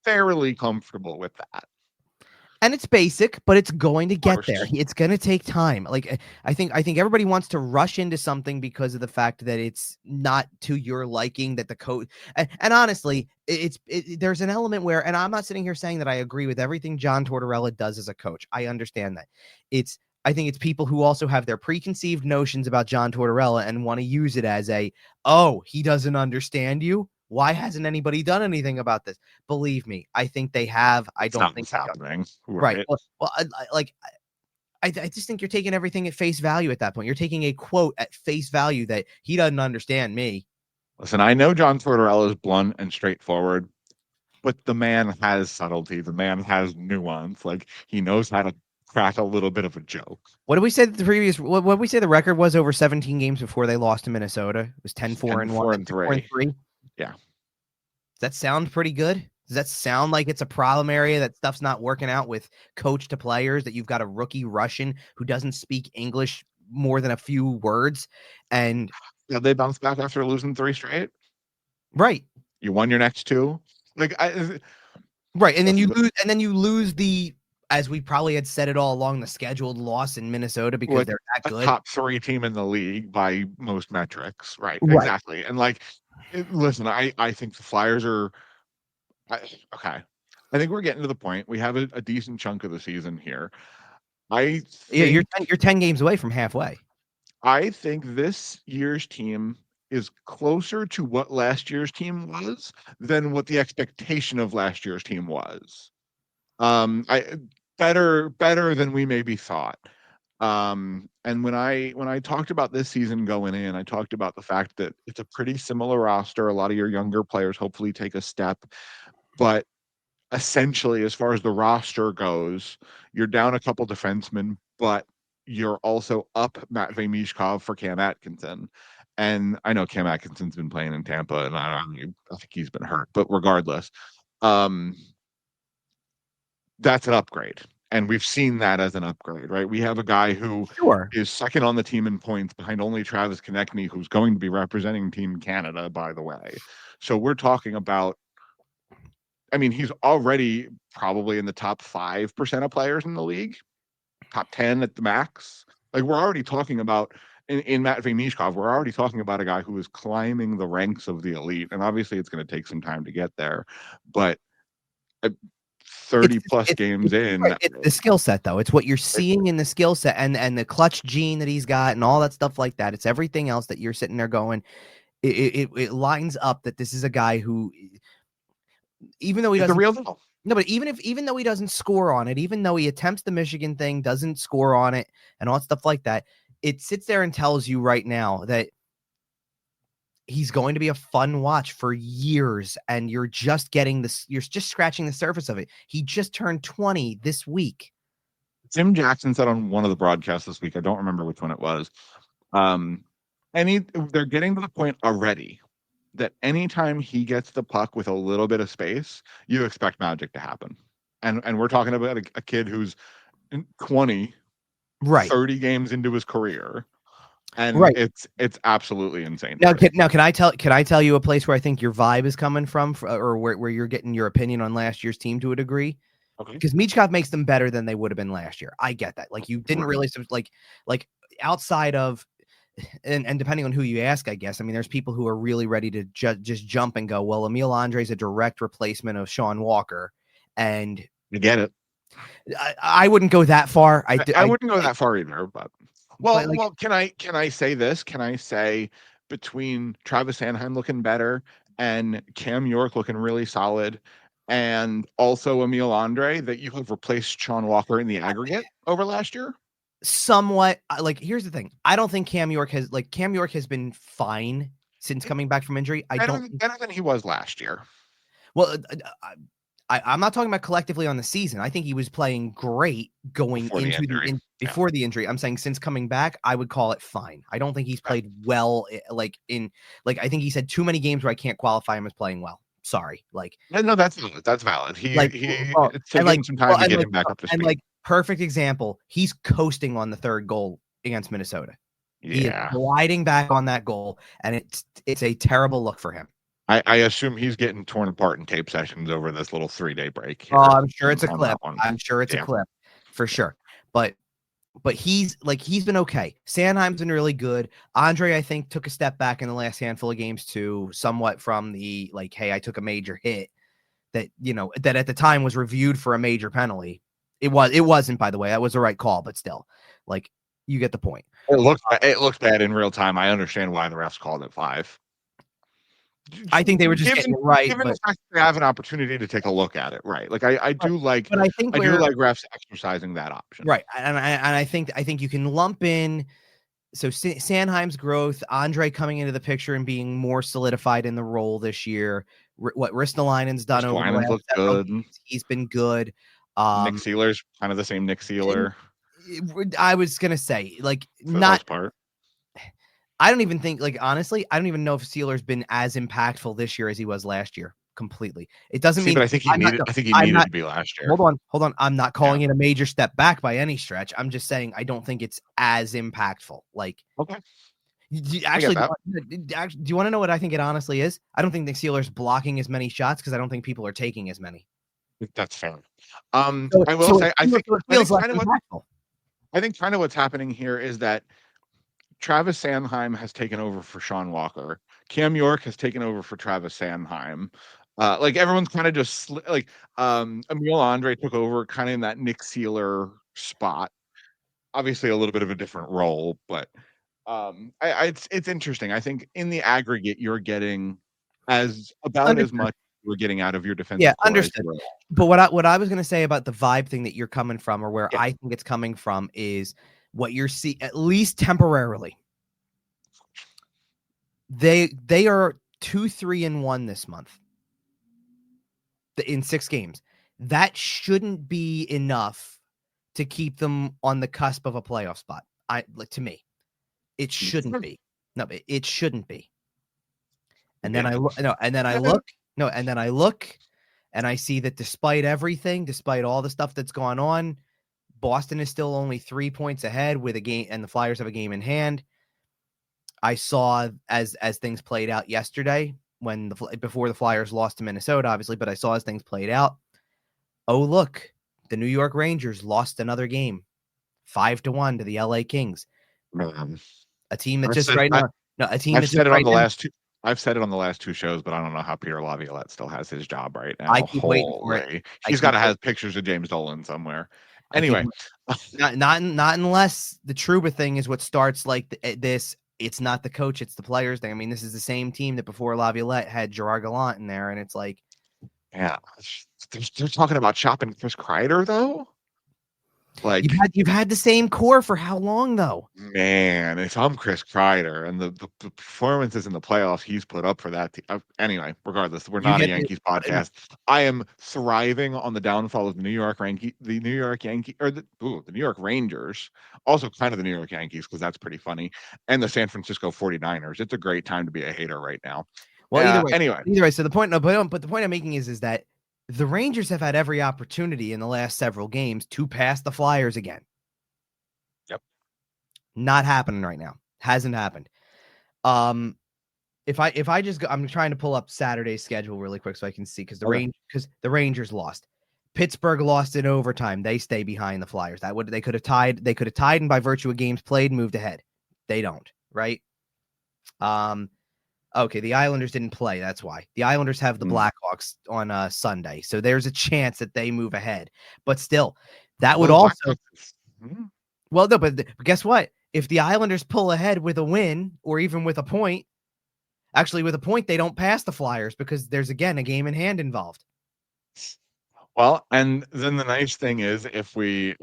fairly comfortable with that. And it's basic, but it's going to get there. It's going to take time. Like I think everybody wants to rush into something because of the fact that it's not to your liking, that the coach and honestly, there's an element where, and I'm not sitting here saying that I agree with everything John Tortorella does as a coach. I understand that. I think it's people who also have their preconceived notions about John Tortorella and want to use it as he doesn't understand you. Why hasn't anybody done anything about this? Believe me, I think they have. I don't think it's happening. Right. Well, I just think you're taking everything at face value at that point. You're taking a quote at face value that he doesn't understand me. Listen, I know John Tortorella is blunt and straightforward, but the man has subtlety. The man has nuance. Like he knows how to crack a little bit of a joke. What did we say what did we say the record was over 17 games before they lost to Minnesota? It was 10-4 and 1 and 3. Yeah. Does that sound pretty good? Does that sound like it's a problem area, that stuff's not working out with coach to players, that you've got a rookie Russian who doesn't speak English more than a few words? And they bounced back after losing 3 straight. Right. You won your next 2. Right. And then you lose the, as we probably had said it all along, the scheduled loss in Minnesota because they're that good. Top 3 team in the league by most metrics. Right. Exactly. And listen, I think the Flyers are okay. I think we're getting to the point. We have a decent chunk of the season here. You're 10 games away from halfway. I think this year's team is closer to what last year's team was than what the expectation of last year's team was. Better than we maybe thought. And when I talked about this season going in, I talked about the fact that it's a pretty similar roster. A lot of your younger players hopefully take a step, but essentially, as far as the roster goes, you're down a couple defensemen, but you're also up Matvei Michkov for Cam Atkinson. And I know Cam Atkinson's been playing in Tampa, and I think he's been hurt, but regardless, that's an upgrade. And we've seen that as an upgrade, right? We have a guy who is second on the team in points behind only Travis Konechny, who's going to be representing Team Canada, by the way. So we're talking about, he's already probably in the top 5% of players in the league, top 10 at the max. Like we're already talking about, in Matvei Michkov, we're already talking about a guy who is climbing the ranks of the elite. And obviously it's going to take some time to get there, but 30 plus games in. Right. It's the skill set, though. It's what you're seeing in the skill set and the clutch gene that he's got and all that stuff like that. It's everything else that you're sitting there going, it lines up that this is a guy who, even though he doesn't, the real deal. No, but even though he doesn't score on it, even though he attempts the Michigan thing, doesn't score on it and all that stuff like that, it sits there and tells you right now that he's going to be a fun watch for years, and you're just scratching the surface of it. He just turned 20 this week. Tim Jackson said on one of the broadcasts this week, I don't remember which one it was, they're getting to the point already that anytime he gets the puck with a little bit of space, you expect magic to happen. And we're talking about a kid who's 20, 30 games into his career. And it's absolutely insane. Now, can I tell you a place where I think your vibe is coming from, or where you're getting your opinion on last year's team to a degree? Okay. Because Michkov makes them better than they would have been last year. I get that. Like you didn't really like outside of and depending on who you ask, I guess, I mean, there's people who are really ready to just jump and go, well, Emil Andre's a direct replacement of Sean Walker. And You get it. I wouldn't go that far. I wouldn't go that far either, but But like, well, can I say this? Can I say between Travis Sanheim looking better and Cam York looking really solid, and also Emil Andre, that you have replaced Sean Walker in the aggregate over last year? somewhat. Like, here's the thing. I don't think Cam York has been fine since coming back from injury. Better than he was last year. Well, I'm not talking about collectively on the season. I think he was playing great going before the injury. I'm saying since coming back, I would call it fine. I don't think he's played well. I think he's had too many games where I can't qualify him as playing well. Sorry. No, that's valid. That's valid. It's taking some time to get him back up to speed. And perfect example, he's coasting on the third goal against Minnesota. Yeah. He is gliding back on that goal, and it's a terrible look for him. I assume he's getting torn apart in tape sessions over this little 3-day break. Oh, I'm sure it's a clip. I'm sure it's a clip for sure. But he's been okay. Sanheim's been really good. Andre, I think, took a step back in the last handful of games too, somewhat from the hey, I took a major hit that at the time was reviewed for a major penalty. It wasn't, by the way. That was the right call, but still, you get the point. It looked bad in real time. I understand why the refs called it 5. I think they were just getting it right. Given the fact that they have an opportunity to take a look at it, right? I do like refs exercising that option, right? And I think you can lump in Sanheim's growth, Andre coming into the picture and being more solidified in the role this year. What Ristolainen's done over the last several games, he's been good. Nick Seeler's kind of the same Nick Seeler. I was gonna say for the most part. I don't even think, honestly, I don't even know if Sealer's been as impactful this year as he was last year. Completely. It doesn't mean. But I think he needed to be last year. Hold on. I'm not calling it a major step back by any stretch. I'm just saying I don't think it's as impactful. Okay. Actually, do you want to know what I think it honestly is? I don't think Nick Sealer's blocking as many shots because I don't think people are taking as many. That's fair. I will say, I think kind of what's happening here is that Travis Sanheim has taken over for Sean Walker. Cam York has taken over for Travis Sanheim. Everyone's kind of just Emil Andre took over kind of in that Nick Seeler spot. Obviously a little bit of a different role, but it's interesting. I think in the aggregate, you're getting as much we're getting out of your defense. Yeah, understood. But what I was going to say about the vibe thing that you're coming from, or where I think it's coming from, is what you're seeing, at least temporarily. They are 2-3-1 this month in 6 games. That shouldn't be enough to keep them on the cusp of a playoff spot. To me, it shouldn't be. No, it shouldn't be. And then I look, and I see that despite everything, despite all the stuff that's gone on, Boston is still only 3 points ahead with a game, and the Flyers have a game in hand. I saw as things played out yesterday before the Flyers lost to Minnesota, obviously, but I saw as things played out. Oh, look, the New York Rangers lost another game, 5-1 to the LA Kings. A team that just right now. No, a team. I've said it on the last 2 shows, but I don't know how Peter Laviolette still has his job right now. I keep waiting for it. He's got to have pictures of James Dolan somewhere. Anyway, not unless the Trouba thing is what starts this. It's not the coach, it's the players thing. I mean, this is the same team that before Laviolette had Gerard Gallant in there, and it's yeah, they're talking about shopping Chris Kreider though. You've had the same core for how long though? Man, if I'm Chris Kreider and the performances in the playoffs he's put up for that team. Anyway, regardless, we're not a Yankees podcast. I am thriving on the downfall of the New York Rangers, also kind of the New York Yankees, because that's pretty funny, and the San Francisco 49ers. It's a great time to be a hater right now. Well, either way. So the point I'm making is that the Rangers have had every opportunity in the last several games to pass the Flyers again. Yep. Not happening right now. Hasn't happened. If I just go, I'm trying to pull up Saturday's schedule really quick so I can see because the Rangers lost. Pittsburgh lost in overtime. They stay behind the Flyers. They could have tied, and by virtue of games played, moved ahead. They don't. right? Okay, the Islanders didn't play. That's why. The Islanders have the Blackhawks on Sunday. So there's a chance that they move ahead. But still, that would Well, also well, no, but guess what? If the Islanders pull ahead with a win or even with a point, actually with a point, they don't pass the Flyers because there's again a game in hand involved. well, and then the nice thing is if we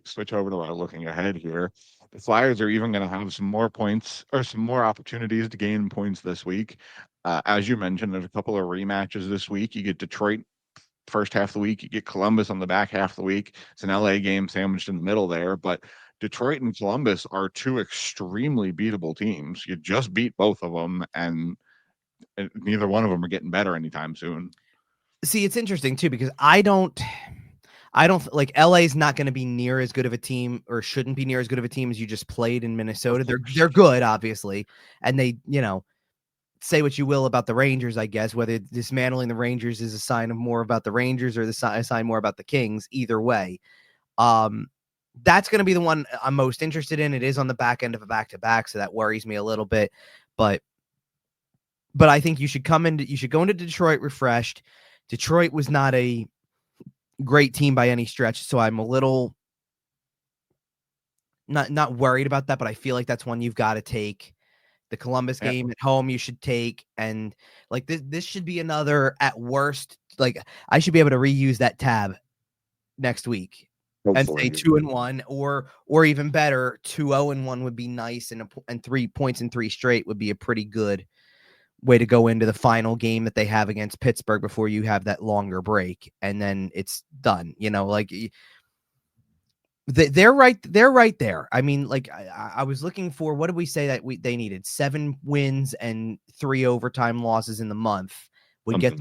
switch over to our looking ahead here, the Flyers are even going to have some more points or some more opportunities to gain points this week. As you mentioned, there's a couple of rematches this week. You get Detroit first half of the week, you get Columbus on the back half of the week. It's an LA game sandwiched in the middle there, but Detroit and Columbus are two extremely beatable teams. You just beat both of them, and neither one of them are getting better anytime soon. See, it's interesting too because I don't like LA's not going to be near as good of a team or shouldn't be near as good of a team as you just played in Minnesota. They're good, obviously, and they, say what you will about the Rangers, I guess, whether dismantling the Rangers is a sign of more about the Rangers or a sign more about the Kings. Either way, that's going to be the one I'm most interested in. It is on the back end of a back-to-back, so that worries me a little bit, but I think you should go into Detroit refreshed. Detroit was not a great team by any stretch, so I'm a little not worried about that, but I feel like that's one you've got to take. The Columbus game at home you should take, and like this should be another at worst. Like I should be able to reuse that tab next week and say 2-1 or even better 2-0-1 would be nice, and 3 points in 3 straight would be a pretty good way to go into the final game that they have against Pittsburgh before you have that longer break, and then it's done. Like they're right there. I mean, like I was looking for, what did we say that they needed? 7 wins and 3 overtime losses in the month would get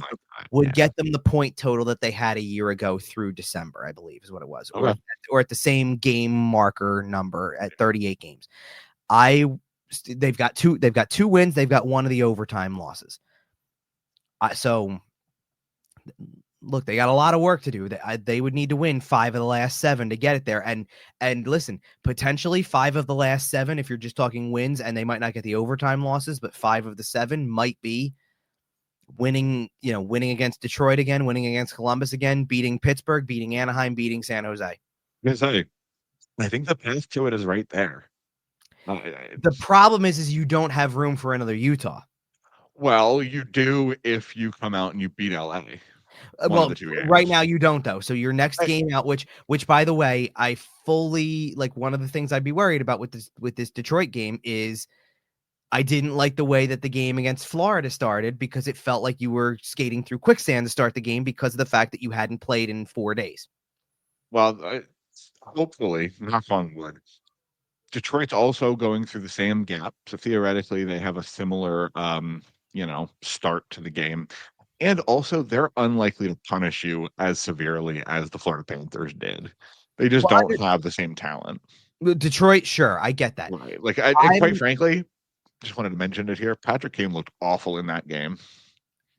them the point total that they had a year ago through December, I believe is what it was, or at the same game marker number at 38 games. They've got 2 wins. They've got 1 of the overtime losses. So look, they got a lot of work to do. They would need to win 5 of the last 7 to get it there. And listen, potentially 5 of the last 7, if you're just talking wins, and they might not get the overtime losses, but 5 of the 7 might be winning against Detroit again, winning against Columbus again, beating Pittsburgh, beating Anaheim, beating San Jose. I think the path to it is right there. The problem is you don't have room for another Utah. Well, you do if you come out and you beat LA. Well, right now you don't, though. So your next game out, which by the way, I fully like, one of the things I'd be worried about with this Detroit game is I didn't like the way that the game against Florida started, because it felt like you were skating through quicksand to start the game because of the fact that you hadn't played in 4 days. Well, hopefully, knock on wood, Detroit's also going through the same gap. So theoretically, they have a similar, start to the game. And also, they're unlikely to punish you as severely as the Florida Panthers did. They just don't have the same talent. Detroit, sure, I get that. Right. Like, quite frankly, just wanted to mention it here. Patrick Kane looked awful in that game.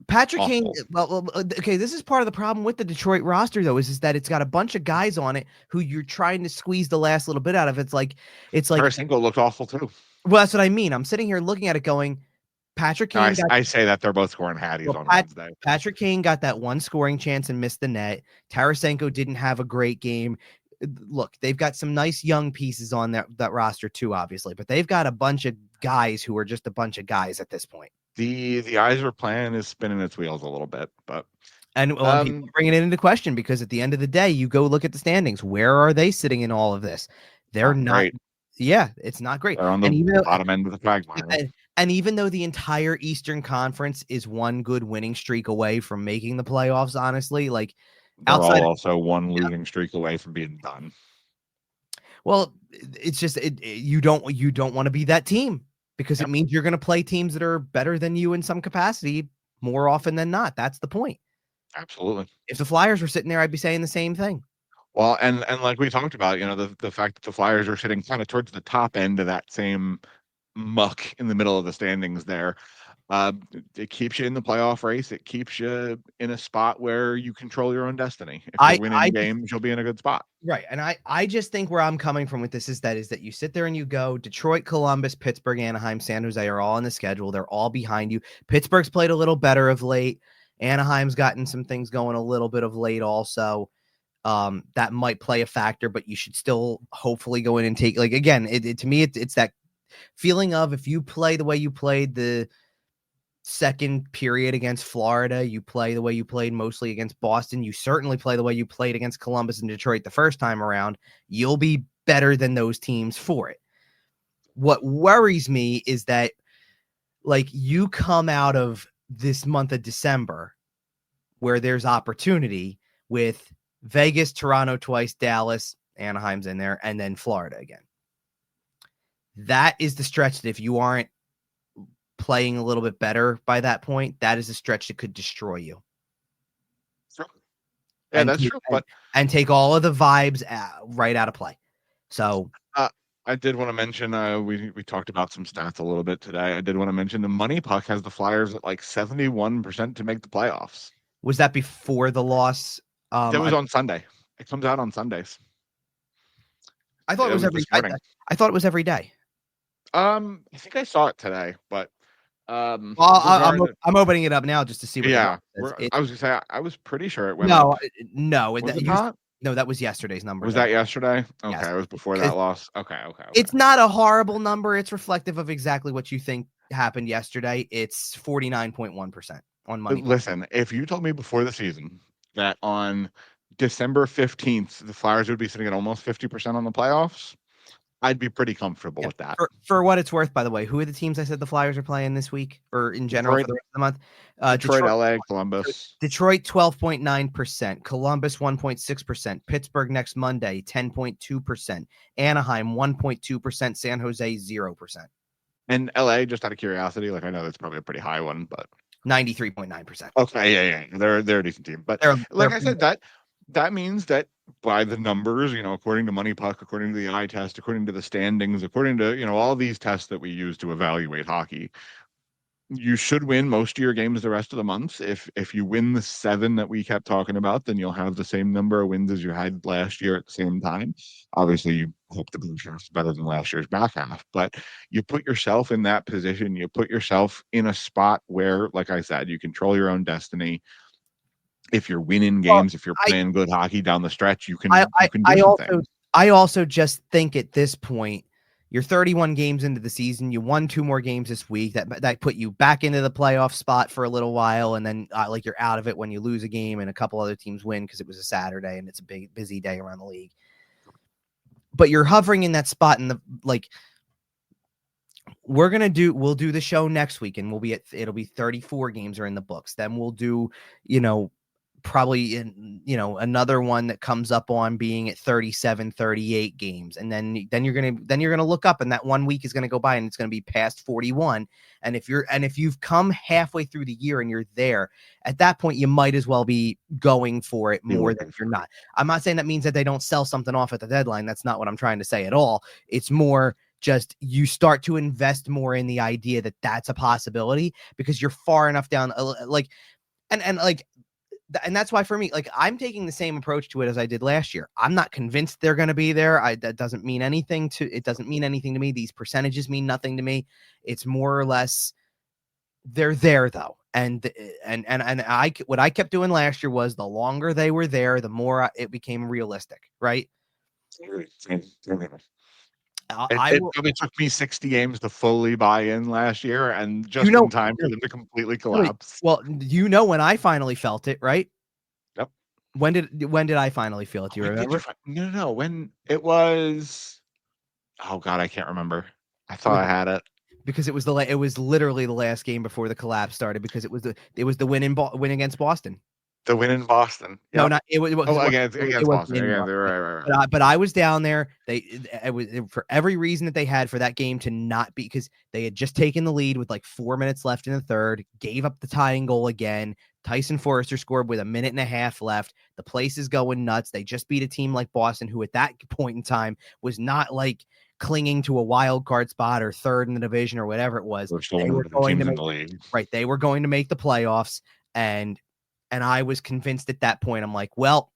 Patrick Kane, well, okay, this is part of the problem with the Detroit roster, though, is that it's got a bunch of guys on it who you're trying to squeeze the last little bit out of. It's like Tarasenko looked awful too. Well, that's what I mean. I'm sitting here looking at it going, Patrick Kane. I say that they're both scoring hatties on Wednesday. Patrick Kane got that 1 scoring chance and missed the net. Tarasenko didn't have a great game. Look, they've got some nice young pieces on that roster too, obviously, but they've got a bunch of guys who are just a bunch of guys at this point. The Eisner plan is spinning its wheels a little bit, but people bringing it into question, because at the end of the day, you go look at the standings. Where are they sitting in all of this? They're not. Great. Yeah, it's not great. They're on the bottom end of the quagmire. And even though the entire Eastern Conference is 1 good winning streak away from making the playoffs, honestly, like they're also 1 losing streak away from being done. Well, it's just you don't want to be that team, because it means you're going to play teams that are better than you in some capacity more often than not. That's the point. Absolutely. If the Flyers were sitting there, I'd be saying the same thing. Well, and like we talked about, the fact that the Flyers are sitting kind of towards the top end of that same muck in the middle of the standings there. It keeps you in the playoff race. It keeps you in a spot where you control your own destiny. If you're winning games, you'll be in a good spot. Right. And I just think where I'm coming from with this is that you sit there and you go Detroit, Columbus, Pittsburgh, Anaheim, San Jose are all on the schedule. They're all behind you. Pittsburgh's played a little better of late. Anaheim's gotten some things going a little bit of late also. That might play a factor, but you should still hopefully go in and take, like, again, to me, it's that feeling of if you play the way you played the second period against Florida, you play the way you played mostly against Boston, you certainly play the way you played against Columbus and Detroit the first time around, you'll be better than those teams for it. What worries me is that, like, you come out of this month of December where there's opportunity with Vegas, Toronto twice, Dallas, Anaheim's in there, and then Florida again. That is the stretch that if you aren't playing a little bit better by that point, that is a stretch that could destroy you. Sure. Yeah, and that's true. And take all of the vibes right out of play. So I did want to mention, we talked about some stats a little bit today. I did want to mention the Money Puck has the Flyers at like 71% to make the playoffs. Was that before the loss? That was on Sunday. It comes out on Sundays. I thought it was every day. I thought it was every day. I think I saw it today, but I'm opening it up now just to see what. Yeah, I was gonna say I was pretty sure it went. No, that was yesterday's number. Was that yesterday? Okay, yes. It was before that loss. Okay. It's not a horrible number. It's reflective of exactly what you think happened yesterday. It's 49.1% on money. Listen, if you told me before the season that on December 15th the Flyers would be sitting at almost 50% on the playoffs, I'd be pretty comfortable with that. For what it's worth, by the way, who are the teams I said the Flyers are playing this week or in general for the rest of the month? Detroit, LA, Columbus. Detroit 12.9%, Columbus 1.6%, Pittsburgh next Monday 10.2%, Anaheim 1.2%, San Jose 0%. And LA, just out of curiosity, like I know that's probably a pretty high one, but 93.9%. Okay, yeah. They're a decent team. But like I said, that means that by the numbers, according to Money Puck, according to the eye test, according to the standings, according to, all these tests that we use to evaluate hockey, you should win most of your games the rest of the months. If you win the 7 that we kept talking about, then you'll have the same number of wins as you had last year at the same time. Obviously, you hope the Blue Shirts better than last year's back half, but you put yourself in that position. You put yourself in a spot where, like I said, you control your own destiny. If you're winning games, if you're playing good hockey down the stretch, you can do things. I also just think at this point, you're 31 games into the season. You won 2 more games this week. That put you back into the playoff spot for a little while, and then you're out of it when you lose a game and a couple other teams win because it was a Saturday and it's a big busy day around the league. But you're hovering in that spot, and we'll do the show next week, and it'll be 34 games are in the books. Then we'll do probably another one that comes up on being at 37, 38 games. And then you're going to look up, and that 1 week is going to go by and it's going to be past 41. And if you've come halfway through the year and you're there at that point, you might as well be going for it more than if you're not. I'm not saying that means that they don't sell something off at the deadline. That's not what I'm trying to say at all. It's more just you start to invest more in the idea that that's a possibility because you're far enough down, and that's why for me, I'm taking the same approach to it as I did last year. I'm not convinced they're going to be there. That doesn't mean anything to me. These percentages mean nothing to me. It's more or less they're there though. And what I kept doing last year was the longer they were there, the more it became realistic. Right. It probably took me 60 games to fully buy in last year, and just in time for them to completely collapse. Well, when I finally felt it, right? Yep. When did I finally feel it? Do you remember? No. When it was, oh God, I can't remember. I thought I had it because it was literally the last game before the collapse started because it was the win against Boston. The win in Boston. Yep. No, not it was against Boston. Right. But I was down there. It was for every reason that they had for that game to not be, because they had just taken the lead with 4 minutes left in the third, gave up the tying goal again. Tyson Forrester scored with 1.5 minutes left. The place is going nuts. They just beat a team like Boston, who at that point in time was not clinging to a wild card spot or third in the division or whatever it was. They're still They one were of the going teams to in make the league. right. They were going to make the playoffs, and I was convinced at that point. I'm like, well,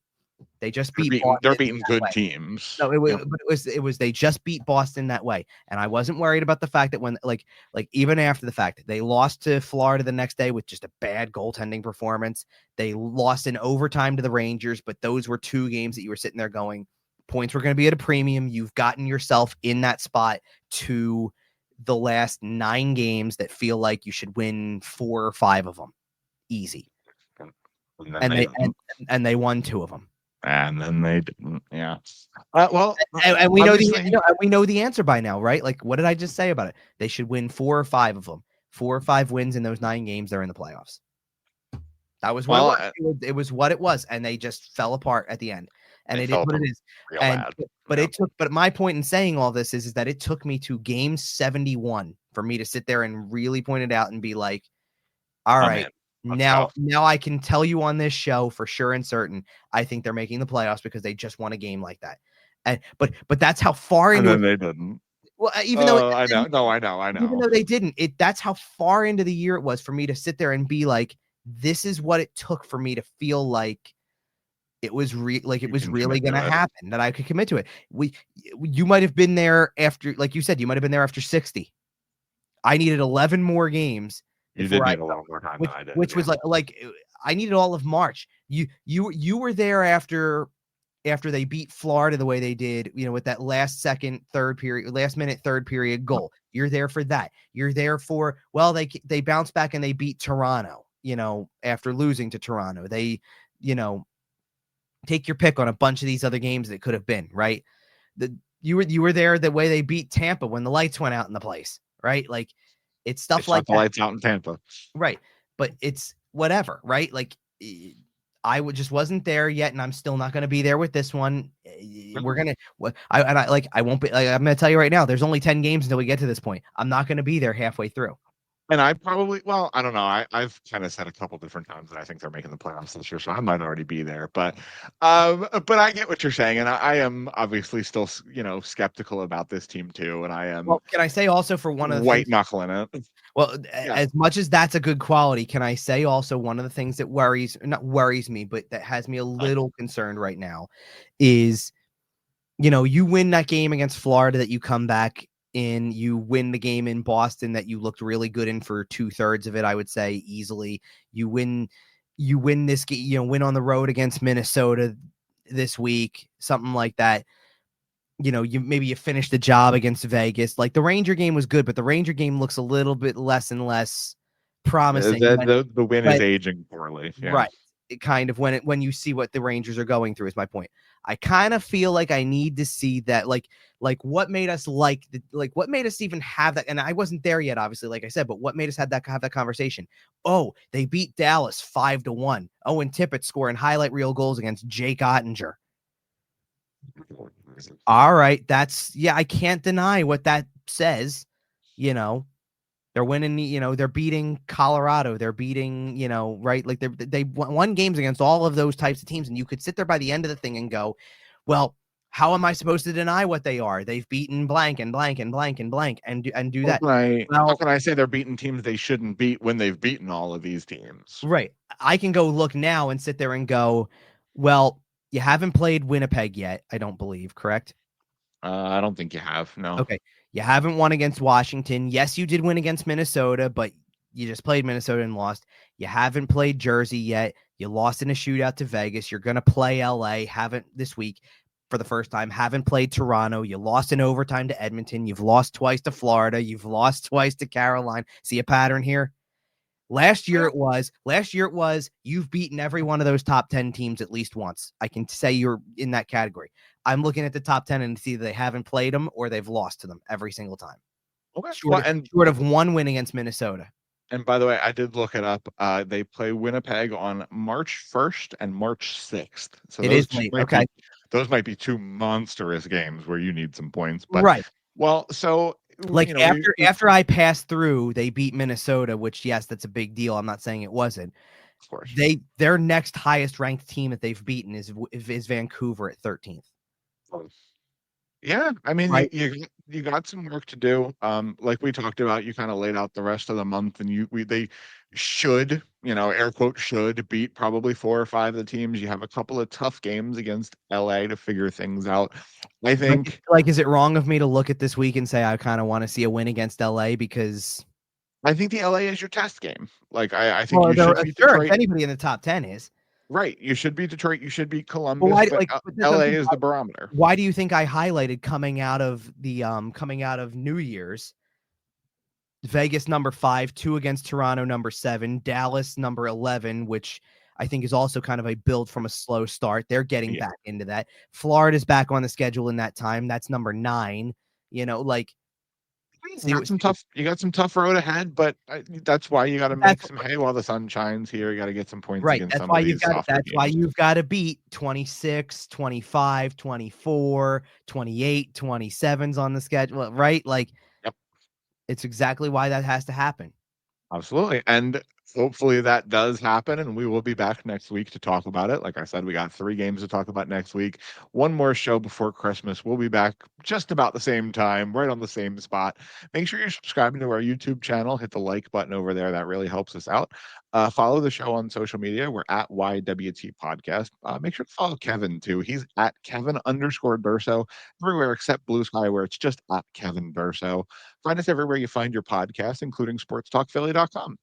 they just beat Boston. They're beating good Way. teams. No, but it was they just beat Boston that way, and I wasn't worried about the fact that when like even after the fact that they lost to Florida the next day with just a bad goaltending performance, they lost in overtime to the Rangers, but those were two games that you were sitting there going, points were going to be at a premium. You've gotten yourself in that spot to the last 9 games that feel like you should win 4 or 5 of them easy, and they won 2 of them. And then they didn't. Yeah. Well, and we know we know the answer by now, right? Like, what did I just say about it? They should win 4 or 5 of them. 4 or 5 wins in those 9 games. They're in the playoffs. That was what it was. What it was, and they just fell apart at the end. And it is what it is. And but it took. But my point in saying all this is that it took me to game 71 for me to sit there and really point it out and be like, all right. Now I can tell you on this show for sure and certain, I think they're making the playoffs because they just won a game like that. And but that's how far into they didn't. Well, even though I know. Even though they didn't, that's how far into the year it was for me to sit there and be like, this is what it took for me to feel like it was really going to happen, that I could commit to it. You might have been there after, like you said, you might have been there after 60. I needed 11 more games. You did need a lot more time than I did. Which was like I needed all of March. You were there after they beat Florida the way they did, with that last minute third period goal. You're there for that. You're there for, well, they bounced back and they beat Toronto, after losing to Toronto. They, take your pick on a bunch of these other games that could have been, right? You were there the way they beat Tampa when the lights went out in the place, right? Like, it's stuff like the lights out in Tampa. Right. But it's whatever, right? Like, I just wasn't there yet, and I'm still not going to be there with this one. We're going to, I won't be, I'm going to tell you right now, there's only 10 games until we get to this point. I'm not going to be there halfway through. And I probably, I don't know. I've kind of said a couple different times that I think they're making the playoffs this year, so I might already be there. But I get what you're saying, and I am obviously still, skeptical about this team too. And I am. Well, can I say also for one of the white knuckling it? Well, as much as that's a good quality, can I say also one of the things that not worries me, but that has me a little concerned right now is, you win that game against Florida that you come back in, you win the game in Boston that you looked really good in for 2/3 of it, I would say easily. You win this game, win on the road against Minnesota this week, something like that. You finish the job against Vegas. Like, the Ranger game was good, but the Ranger game looks a little bit less and less promising. The win is aging poorly. Yeah. Right. It kind of when you see what the Rangers are going through is my point. I kind of feel like I need to see that, like what made us what made us even have that. And I wasn't there yet, obviously, like I said, but what made us have that conversation? Oh, they beat Dallas 5-1. Oh, and Tippett scoring highlight reel goals against Jake Ottinger. All right. I can't deny what that says. They're winning, they're beating Colorado. They're beating, right? Like, they won games against all of those types of teams. And you could sit there by the end of the thing and go, well, how am I supposed to deny what they are? They've beaten blank and blank and blank and blank and do that. How can I say they're beating teams they shouldn't beat when they've beaten all of these teams? Right. I can go look now and sit there and go, well, you haven't played Winnipeg yet, I don't believe, correct? I don't think you have. No. Okay. You haven't won against Washington. Yes, you did win against Minnesota, but you just played Minnesota and lost. You haven't played Jersey yet. You lost in a shootout to Vegas. You're going to play LA. Haven't this week for the first time. Haven't played Toronto. You lost in overtime to Edmonton. You've lost twice to Florida. You've lost twice to Carolina. See a pattern here? Last year it was you've beaten every one of those top 10 teams at least once. I can say you're in that category. I'm looking at the top 10 and see that they haven't played them or they've lost to them every single time. Okay. Short of one win against Minnesota. And by the way, I did look it up. They play Winnipeg on March 1st and March 6th. So it is late. Okay. Those might be 2 monstrous games where you need some points. But, right. Well, so like after I passed through, they beat Minnesota, which, yes, that's a big deal. I'm not saying it wasn't. Of course. Their next highest ranked team that they've beaten is Vancouver at 13th. Yeah, I mean, right. you got some work to do. Like we talked about, you kind of laid out the rest of the month, and they should, air quote should beat probably 4 or 5 of the teams. You have a couple of tough games against LA to figure things out. I think Is it wrong of me to look at this week and say I kind of want to see a win against LA because the LA is your test game. Like I think you should beat sure, if Detroit. anybody in the top 10 is. Right. You should beat Detroit. You should beat But Columbus, why, but LA is the barometer. Why do you think I highlighted coming out of New Year's? Vegas number 5, 2 against Toronto number 7, Dallas number 11, which I think is also kind of a build from a slow start. They're getting back into that. Florida's back on the schedule in that time. That's number 9. You got some tough road ahead, but that's why you got to make some hay while the sun shines here. You got to get some points against some of these softer teams. That's why you've got to beat 26, 25, 24, 28, 27's on the schedule, right? Yep. It's exactly why that has to happen. Absolutely. And hopefully that does happen, and we will be back next week to talk about it. Like I said, we got 3 games to talk about next week. One more show before Christmas. We'll be back just about the same time, right on the same spot. Make sure you're subscribing to our YouTube channel. Hit the like button over there. That really helps us out. Follow the show on social media. We're at YWT Podcast. Make sure to follow Kevin, too. He's at Kevin_Durso everywhere except Blue Sky, where it's just at Kevin Durso. Find us everywhere you find your podcast, including sportstalkphilly.com.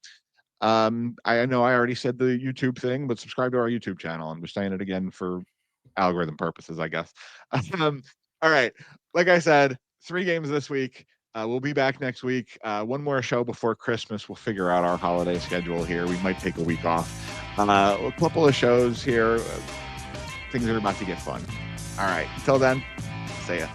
I know I already said the YouTube thing, but subscribe to our YouTube channel. I'm just saying it again for algorithm purposes, I guess. All right. Like I said, 3 games this week. We'll be back next week. One more show before Christmas. We'll figure out our holiday schedule here. We might take a week off. A couple of shows here. Things are about to get fun. All right. Until then, see ya.